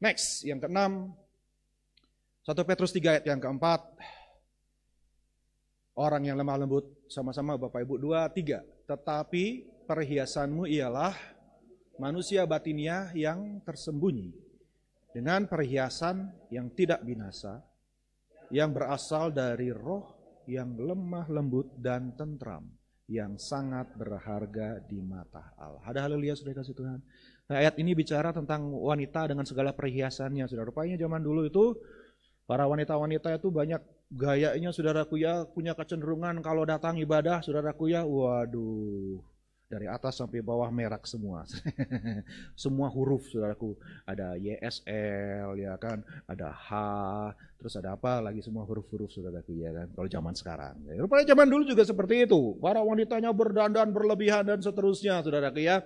Next, yang keenam, 1 Petrus 3 ayat yang keempat. Orang yang lemah lembut, sama-sama Bapak Ibu, 2, 3. Tetapi perhiasanmu ialah manusia batinia yang tersembunyi, dengan perhiasan yang tidak binasa, yang berasal dari roh yang lemah lembut dan tentram, yang sangat berharga di mata Allah. Ada haleluya, saudara kasih Tuhan. Nah, ayat ini bicara tentang wanita dengan segala perhiasannya. Saudara, rupanya zaman dulu itu para wanita-wanita itu banyak gayanya, saudaraku ya, punya kecenderungan kalau datang ibadah, saudaraku ya, waduh, dari atas sampai bawah merak semua. Semua huruf, saudaraku. Ada YSL, ya kan, ada H, terus ada apa lagi, semua huruf-huruf, saudaraku ya kan, kalau zaman sekarang. Rupanya zaman dulu juga seperti itu. Para wanitanya berdandan berlebihan dan seterusnya, saudaraku ya.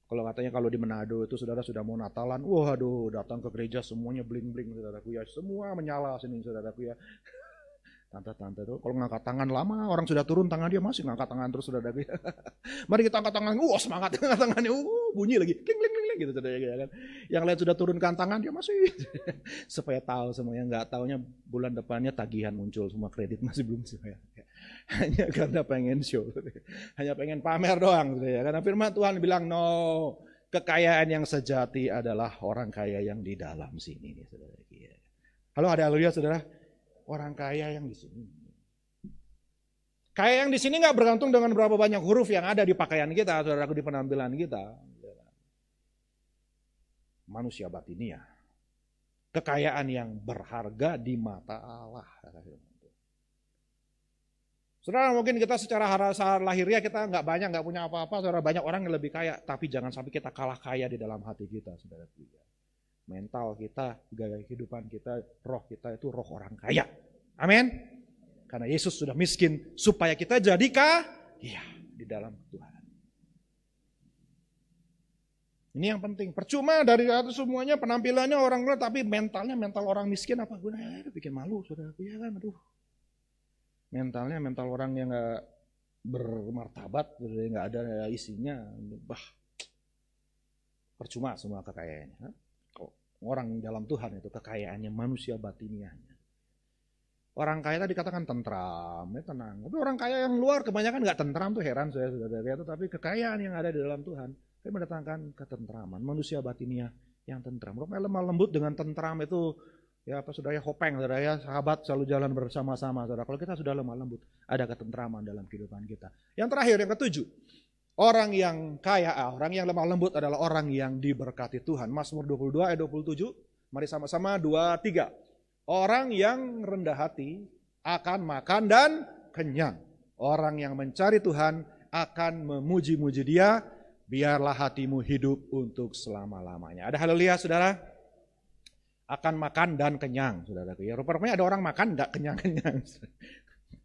Kalau katanya kalau di Manado itu saudara sudah mau Natalan, waduh, datang ke gereja semuanya bling-bling, saudaraku ya. Semua menyala sini, saudaraku ya. Tante-tante itu kalau ngangkat tangan lama, orang sudah turun tangan dia masih ngangkat tangan terus, saudaraku ya. Mari kita angkat tangan, semangat angkat tangannya, bunyi lagi, kling kling kling gitu, saudara ya kan. Yang lain sudah turunkan tangan dia masih supaya tahu semuanya, nggak taunya bulan depannya tagihan muncul semua, kredit masih belum supaya. Hanya karena pengen show, hanya pengen pamer doang, ya. Karena firman Tuhan bilang no, kekayaan yang sejati adalah orang kaya yang di dalam sini, nih, saudara. Halo, ada haleluya, saudara. Orang kaya yang di sini. Kaya yang di sini nggak bergantung dengan berapa banyak huruf yang ada di pakaian kita, saudaraku, di penampilan kita. Manusia batinia. Kekayaan yang berharga di mata Allah. Saudara, mungkin kita secara lahiriah kita nggak banyak, nggak punya apa-apa. Saudara, banyak orang yang lebih kaya, tapi jangan sampai kita kalah kaya di dalam hati kita, saudara. Mental kita, gaya kehidupan kita, roh kita itu roh orang kaya. Amin. Karena Yesus sudah miskin supaya kita jadi kaya di dalam Tuhan. Ini yang penting. Percuma dari itu semuanya penampilannya orang lain, tapi mentalnya mental orang miskin apa gunanya? Bikin malu, saudaraku ya kan. Aduh. Mentalnya mental orang yang nggak bermartabat, nggak ada isinya. Percuma semua kekayaannya. Orang dalam Tuhan itu kekayaannya manusia batiniahnya. Orang kaya tadi dikatakan tentram, tenang. Tapi orang kaya yang luar kebanyakan nggak tentram, tuh heran saya sudah lihat. Tapi kekayaan yang ada di dalam Tuhan itu mendatangkan ketentraman. Manusia batiniah yang tentram. Rupanya lemah lembut dengan tentram itu ya apa, saudara ya, hopeng, saudara ya, sahabat selalu jalan bersama-sama, saudara. Kalau kita sudah lemah lembut, ada ketentraman dalam kehidupan kita. Yang terakhir, yang ketujuh. Orang yang kaya, orang yang lemah lembut adalah orang yang diberkati Tuhan. Mazmur 22 ayat 27. Mari sama-sama 2, 3. Orang yang rendah hati akan makan dan kenyang. Orang yang mencari Tuhan akan memuji-muji Dia. Biarlah hatimu hidup untuk selama-lamanya. Ada haleluya, saudara? Akan makan dan kenyang, saudara. Ya, rupanya ada orang makan nggak kenyang-kenyang.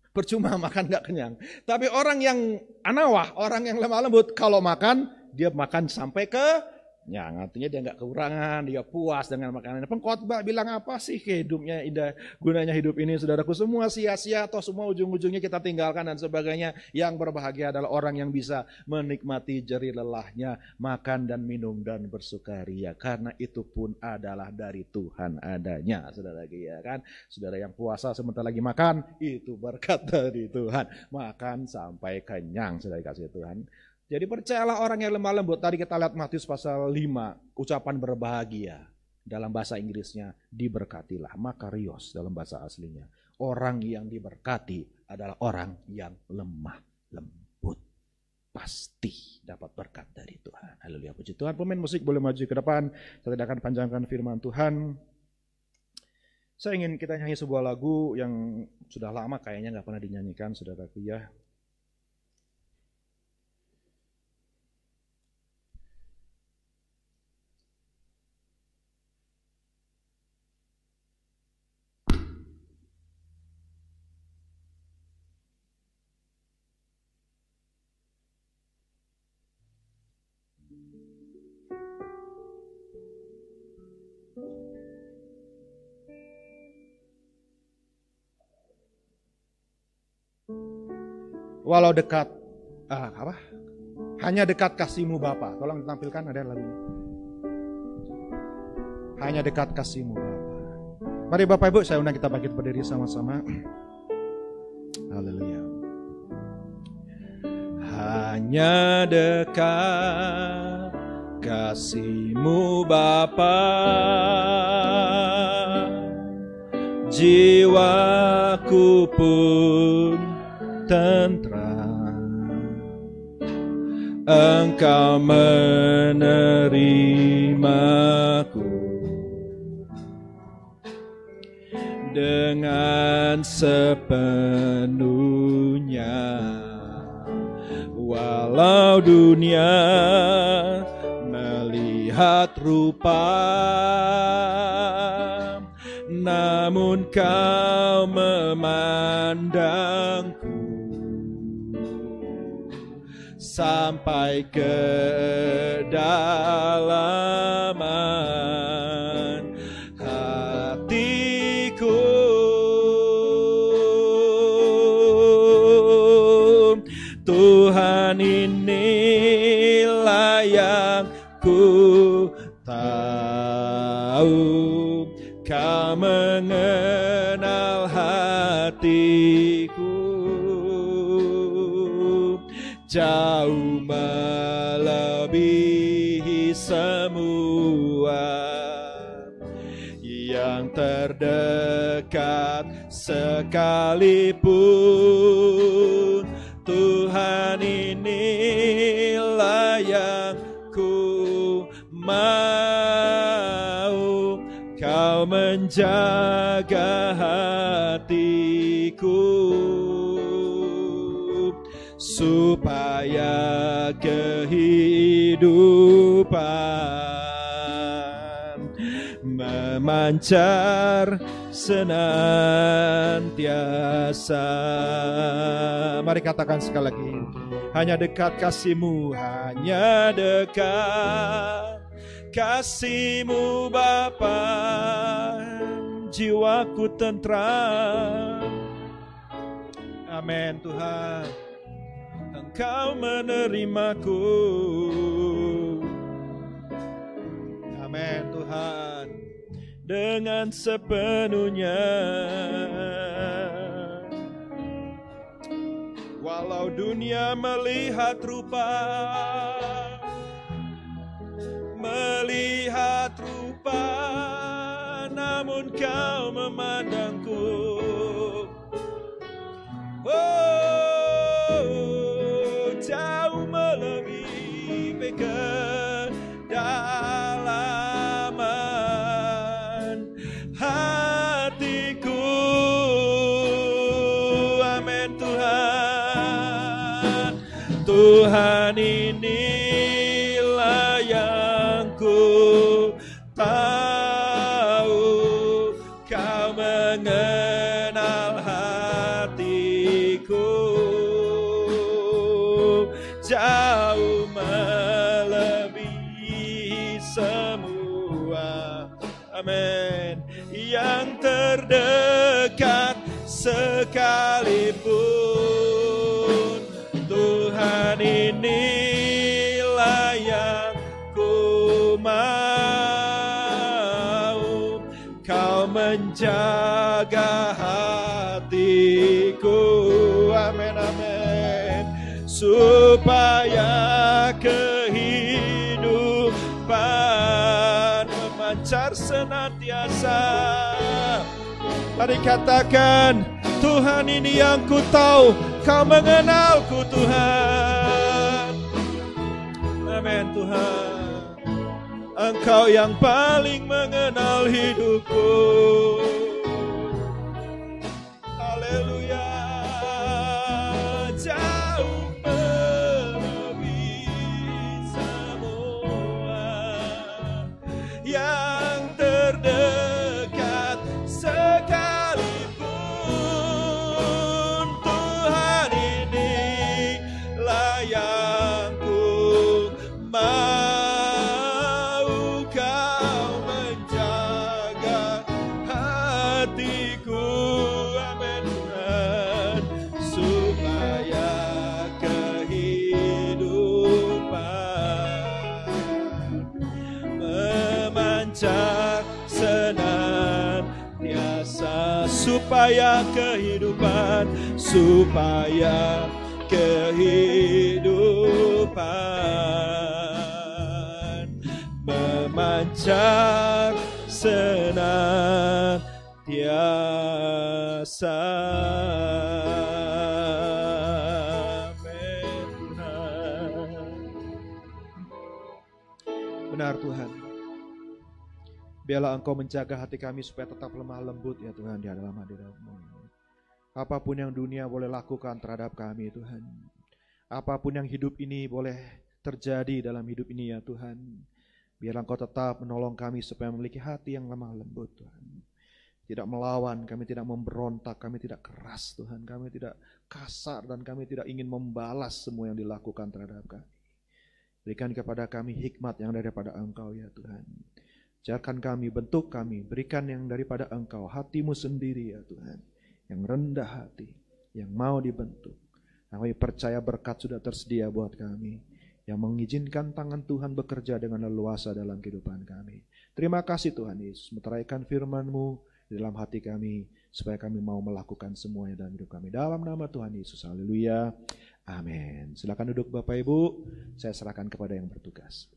Percuma makan gak kenyang. Tapi orang yang anawah, orang yang lemah lembut, kalau makan, dia makan sampai kenyang. Artinya dia gak kekurangan, dia puas dengan makanannya. Pengkhotbah bilang apa sih hidupnya indah, gunanya hidup ini, saudaraku. Semua sia-sia atau semua ujung-ujungnya kita tinggalkan dan sebagainya. Yang berbahagia adalah orang yang bisa menikmati jerih lelahnya, makan dan minum dan bersukaria. Karena itu pun adalah dari Tuhan adanya, saudara, ya kan. Saudara yang puasa sebentar lagi makan, itu berkat dari Tuhan. Makan sampai kenyang, saudara kasih Tuhan. Jadi percayalah orang yang lemah lembut. Tadi kita lihat Matius pasal 5, ucapan berbahagia. Dalam bahasa Inggrisnya diberkatilah, makarios dalam bahasa aslinya. Orang yang diberkati adalah orang yang lemah lembut. Pasti dapat berkat dari Tuhan. Haleluya, puji Tuhan. Pemain musik boleh maju ke depan. Saya tidak akan panjangkan firman Tuhan. Saya ingin kita nyanyi sebuah lagu yang sudah lama kayaknya nggak pernah dinyanyikan, saudaraku ya. Walau dekat, hanya dekat kasih-Mu Bapa. Tolong tampilkan, ada lagunya. Hanya dekat kasih-Mu Bapa. Mari Bapak Ibu, saya undang kita bangkit berdiri sama-sama. Haleluya. Hanya dekat kasih-Mu Bapa, jiwaku pun tentram. Engkau menerimaku dengan sepenuhnya. Walau dunia melihat rupa, namun Kau memandangku sampai kedalaman hatiku. Tuhan, inilah yang ku tahu, Kau mengenal hatiku jauh melebihi semua yang terdekat sekalipun. Tuhan, inilah yang ku mau, Kau menjaga hatiku supaya kehidupan memancar senantiasa. Mari katakan sekali lagi. Hanya dekat kasih-Mu, hanya dekat kasih-Mu Bapa, jiwaku tentram. Amin Tuhan. Engkau menerimaku. Amin Tuhan. Dengan sepenuhnya. Walau dunia melihat rupa, namun Kau memandangku. Oh, jauh melebihi kedalaman hatiku. Amin Tuhan. Tuhan, inilah yang ku tahu, Kau mengenal hatiku jauh melebihi semua. Amin. Yang terdekat sekalipun. Tuhan, inilah yang ku mau, Kau menjaga hatiku. Amin, amin. Supaya kehidupan memancar senantiasa. Mari katakan, Tuhan ini yang ku tahu, Kau mengenalku Tuhan. Amin Tuhan. Engkau yang paling mengenal hidupku. Haleluya. Jauh melebihi semua yang terdekat sekalipun. Tuhan inilah yang ku mau. Kau menjaga hatiku. Amin Tuhan. Supaya kehidupan memancar senantiasa. Supaya kehidupan memancar senantiasa. Benar Tuhan. Biarlah Engkau menjaga hati kami supaya tetap lemah lembut ya Tuhan di dalam hadirat-Mu. Apapun yang dunia boleh lakukan terhadap kami Tuhan. Apapun yang hidup ini boleh terjadi dalam hidup ini ya Tuhan. Biarlah Engkau tetap menolong kami supaya memiliki hati yang lemah lembut Tuhan. Tidak melawan, kami tidak memberontak, kami tidak keras Tuhan. Kami tidak kasar dan kami tidak ingin membalas semua yang dilakukan terhadap kami. Berikan kepada kami hikmat yang daripada Engkau ya Tuhan. Ajarkan kami, bentuk kami, berikan yang daripada Engkau, hati-Mu sendiri ya Tuhan. Yang rendah hati, yang mau dibentuk. Kami percaya berkat sudah tersedia buat kami. Yang mengizinkan tangan Tuhan bekerja dengan leluasa dalam kehidupan kami. Terima kasih Tuhan Yesus, meteraikan firman-Mu di dalam hati kami, supaya kami mau melakukan semuanya dalam hidup kami. Dalam nama Tuhan Yesus, haleluya, amin. Silakan duduk Bapak Ibu, saya serahkan kepada yang bertugas.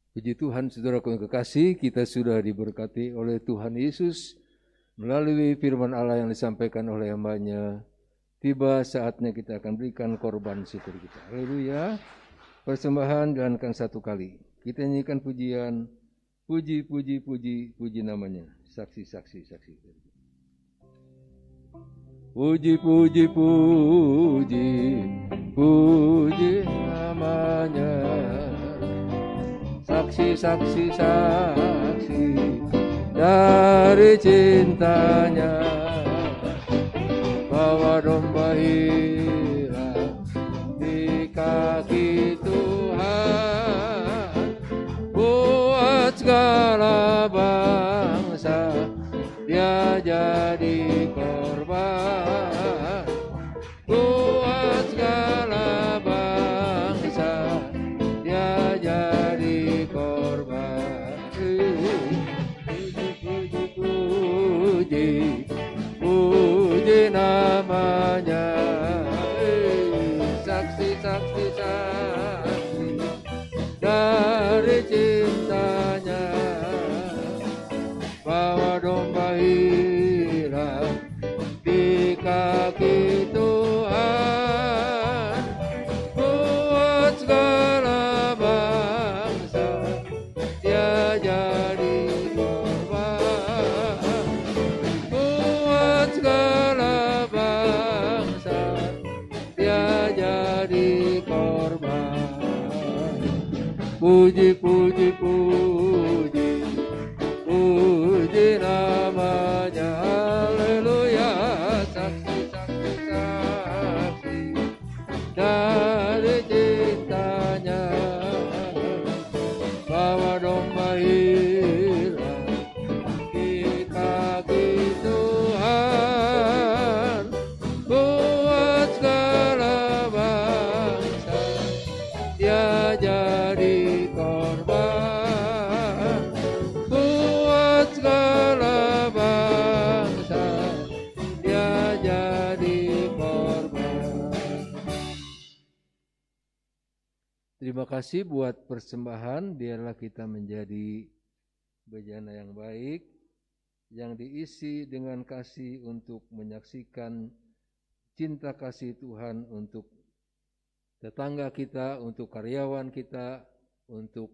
Puji Tuhan, saudaraku yang kekasih, kita sudah diberkati oleh Tuhan Yesus melalui firman Allah yang disampaikan oleh hamba-Nya. Tiba saatnya kita akan berikan korban syukur kita. Haleluya. Persembahan jalankan satu kali. Kita nyanyikan pujian, puji, puji, puji, puji namanya. Saksi, saksi, saksi. Puji, puji, puji, puji namanya. Saksi, saksi, saksi dari cintanya, bahwa domba hilang di kaki Tuhan, buat segala bangsa Dia jadi korban, buat segala bangsa Dia jadi korban. Puji, puji, puji namanya. Saksi, saksi, saksi dari cintanya, bahwa domba hilang di kaki Tuhan, buat segala bangsa Dia jadi korban, buat segala bangsa Dia jadi korban. Puji, puji, puji, puji namanya. Haleluya. Saksi, saksi, saksi dari cintanya, bahwa domba hilang di kaki Tuhan, buat segala bangsa Dia jadi korban, Terima kasih buat persembahan, biarlah kita menjadi bejana yang baik, yang diisi dengan kasih untuk menyaksikan cinta kasih Tuhan untuk tetangga kita, untuk karyawan kita, untuk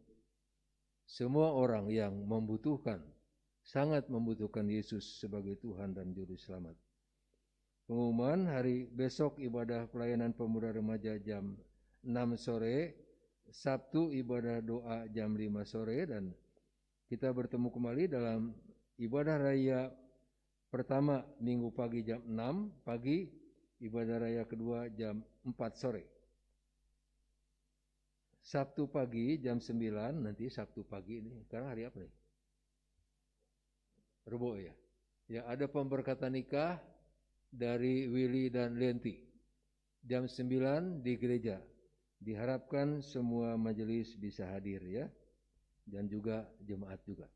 semua orang yang membutuhkan, sangat membutuhkan Yesus sebagai Tuhan dan Juru Selamat. Pengumuman hari besok ibadah pelayanan pemuda remaja jam 6 sore, Sabtu ibadah doa jam 5 sore, dan kita bertemu kembali dalam ibadah raya pertama minggu pagi jam 6 pagi, ibadah raya kedua jam 4 sore. Sabtu pagi jam 9, nanti Sabtu pagi ini, sekarang hari apa nih? Rebo ya. Ya, ada pemberkatan nikah dari Willy dan Lenti. Jam 9 di gereja. Diharapkan semua majelis bisa hadir ya. Dan juga jemaat juga.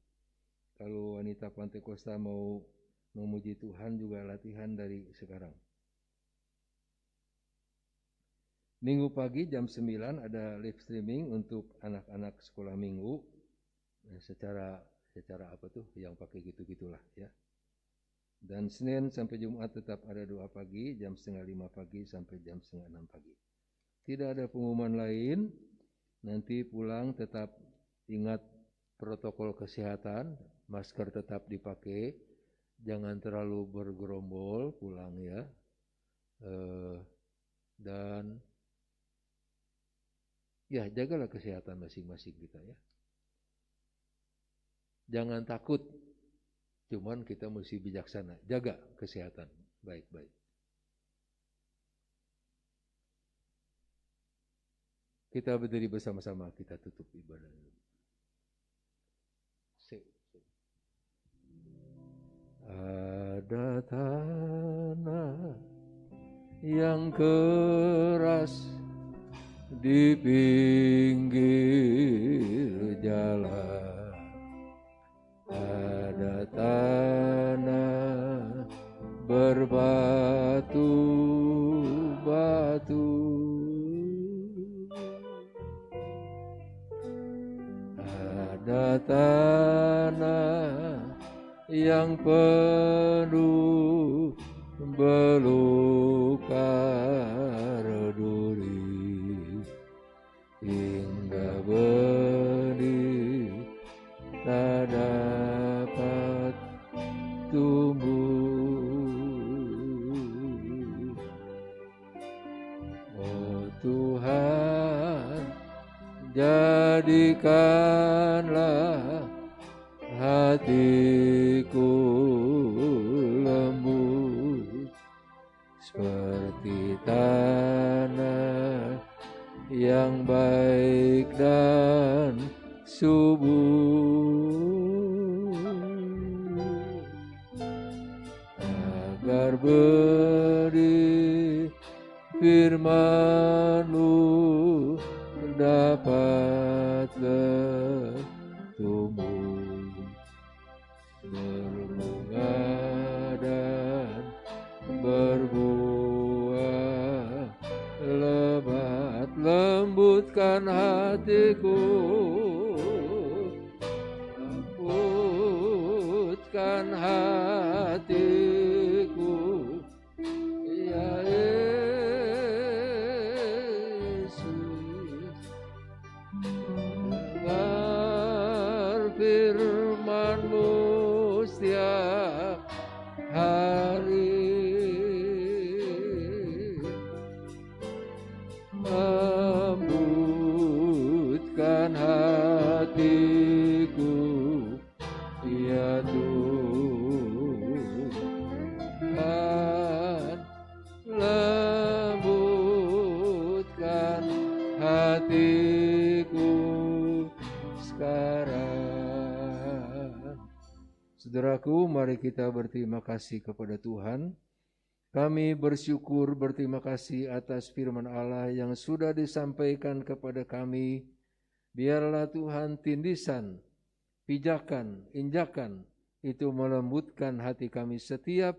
Kalau wanita Pantai Kosta mau memuji Tuhan juga latihan dari sekarang. Minggu pagi jam 9 ada live streaming untuk anak-anak sekolah minggu. Secara apa tuh yang pakai gitu-gitulah ya. Dan Senin sampai Jumat tetap ada doa pagi jam 4:30 pagi sampai jam 5:30 pagi. Tidak ada pengumuman lain. Nanti pulang tetap ingat protokol kesehatan, masker tetap dipakai, jangan terlalu bergerombol pulang ya. Dan ya jagalah kesehatan masing-masing kita ya. Jangan takut, cuman kita mesti bijaksana, jaga kesehatan baik-baik. Kita berdiri bersama-sama, kita tutup ibadah. Ada tanah yang keras di pinggir jalan. Ada tanah berbatu-batu. Ada tanah yang penuh belukar duri, hingga benih tak dapat tumbuh. Oh Tuhan, jadikanlah hatiku lembut seperti tanah yang baik dan subur, agar benih firman-Mu dapat tumbuh, berbunga dan berbuah lebat. Lembutkan hatiku, lembutkan hatiku, ya Yesus. Dengar firman-Mu setiap hari, lembutkan hatiku, ya Tuhan, lembutkan hatiku sekarang. Saudaraku, mari kita berterima kasih kepada Tuhan. Kami bersyukur, berterima kasih atas firman Allah yang sudah disampaikan kepada kami. Biarlah Tuhan tindisan, pijakan, injakan itu melembutkan hati kami. Setiap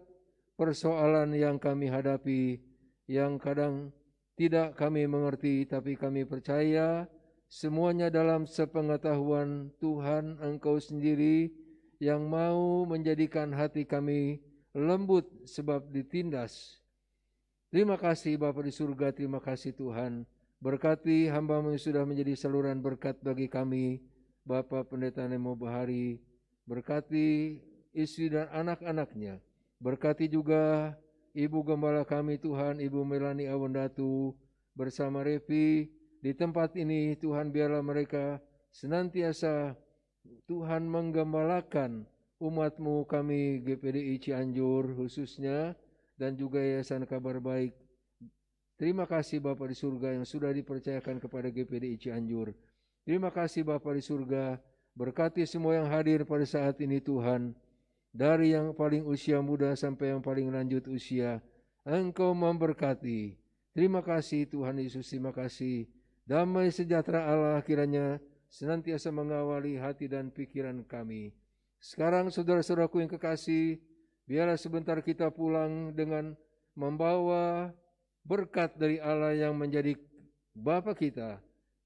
persoalan yang kami hadapi, yang kadang tidak kami mengerti, tapi kami percaya semuanya dalam sepengetahuan Tuhan Engkau sendiri yang mau menjadikan hati kami lembut sebab ditindas. Terima kasih Bapa di surga, terima kasih Tuhan. Berkati hamba-Mu yang sudah menjadi saluran berkat bagi kami, Bapak Pendeta Nemo Bahari. Berkati istri dan anak-anaknya. Berkati juga Ibu Gembala kami Tuhan, Ibu Melani Awandatu bersama Revi. Di tempat ini Tuhan biarlah mereka senantiasa Tuhan menggembalakan umat-Mu kami GPDI Cianjur khususnya dan juga Yayasan Kabar Baik. Terima kasih Bapa di surga yang sudah dipercayakan kepada GPDI Cianjur. Terima kasih Bapa di surga, berkati semua yang hadir pada saat ini Tuhan. Dari yang paling usia muda sampai yang paling lanjut usia, Engkau memberkati. Terima kasih Tuhan Yesus, terima kasih. Damai sejahtera Allah kiranya senantiasa mengawali hati dan pikiran kami. Sekarang saudara-saudaraku yang kekasih, biarlah sebentar kita pulang dengan membawa berkat dari Allah yang menjadi Bapa kita,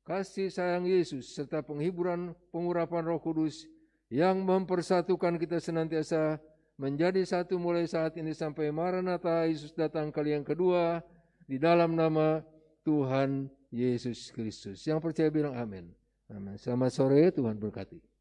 kasih sayang Yesus, serta penghiburan pengurapan Roh Kudus yang mempersatukan kita senantiasa menjadi satu mulai saat ini sampai Maranatha Yesus datang kali yang kedua, di dalam nama Tuhan Yesus Kristus. Yang percaya bilang amin. Amin. Selamat sore, Tuhan berkati.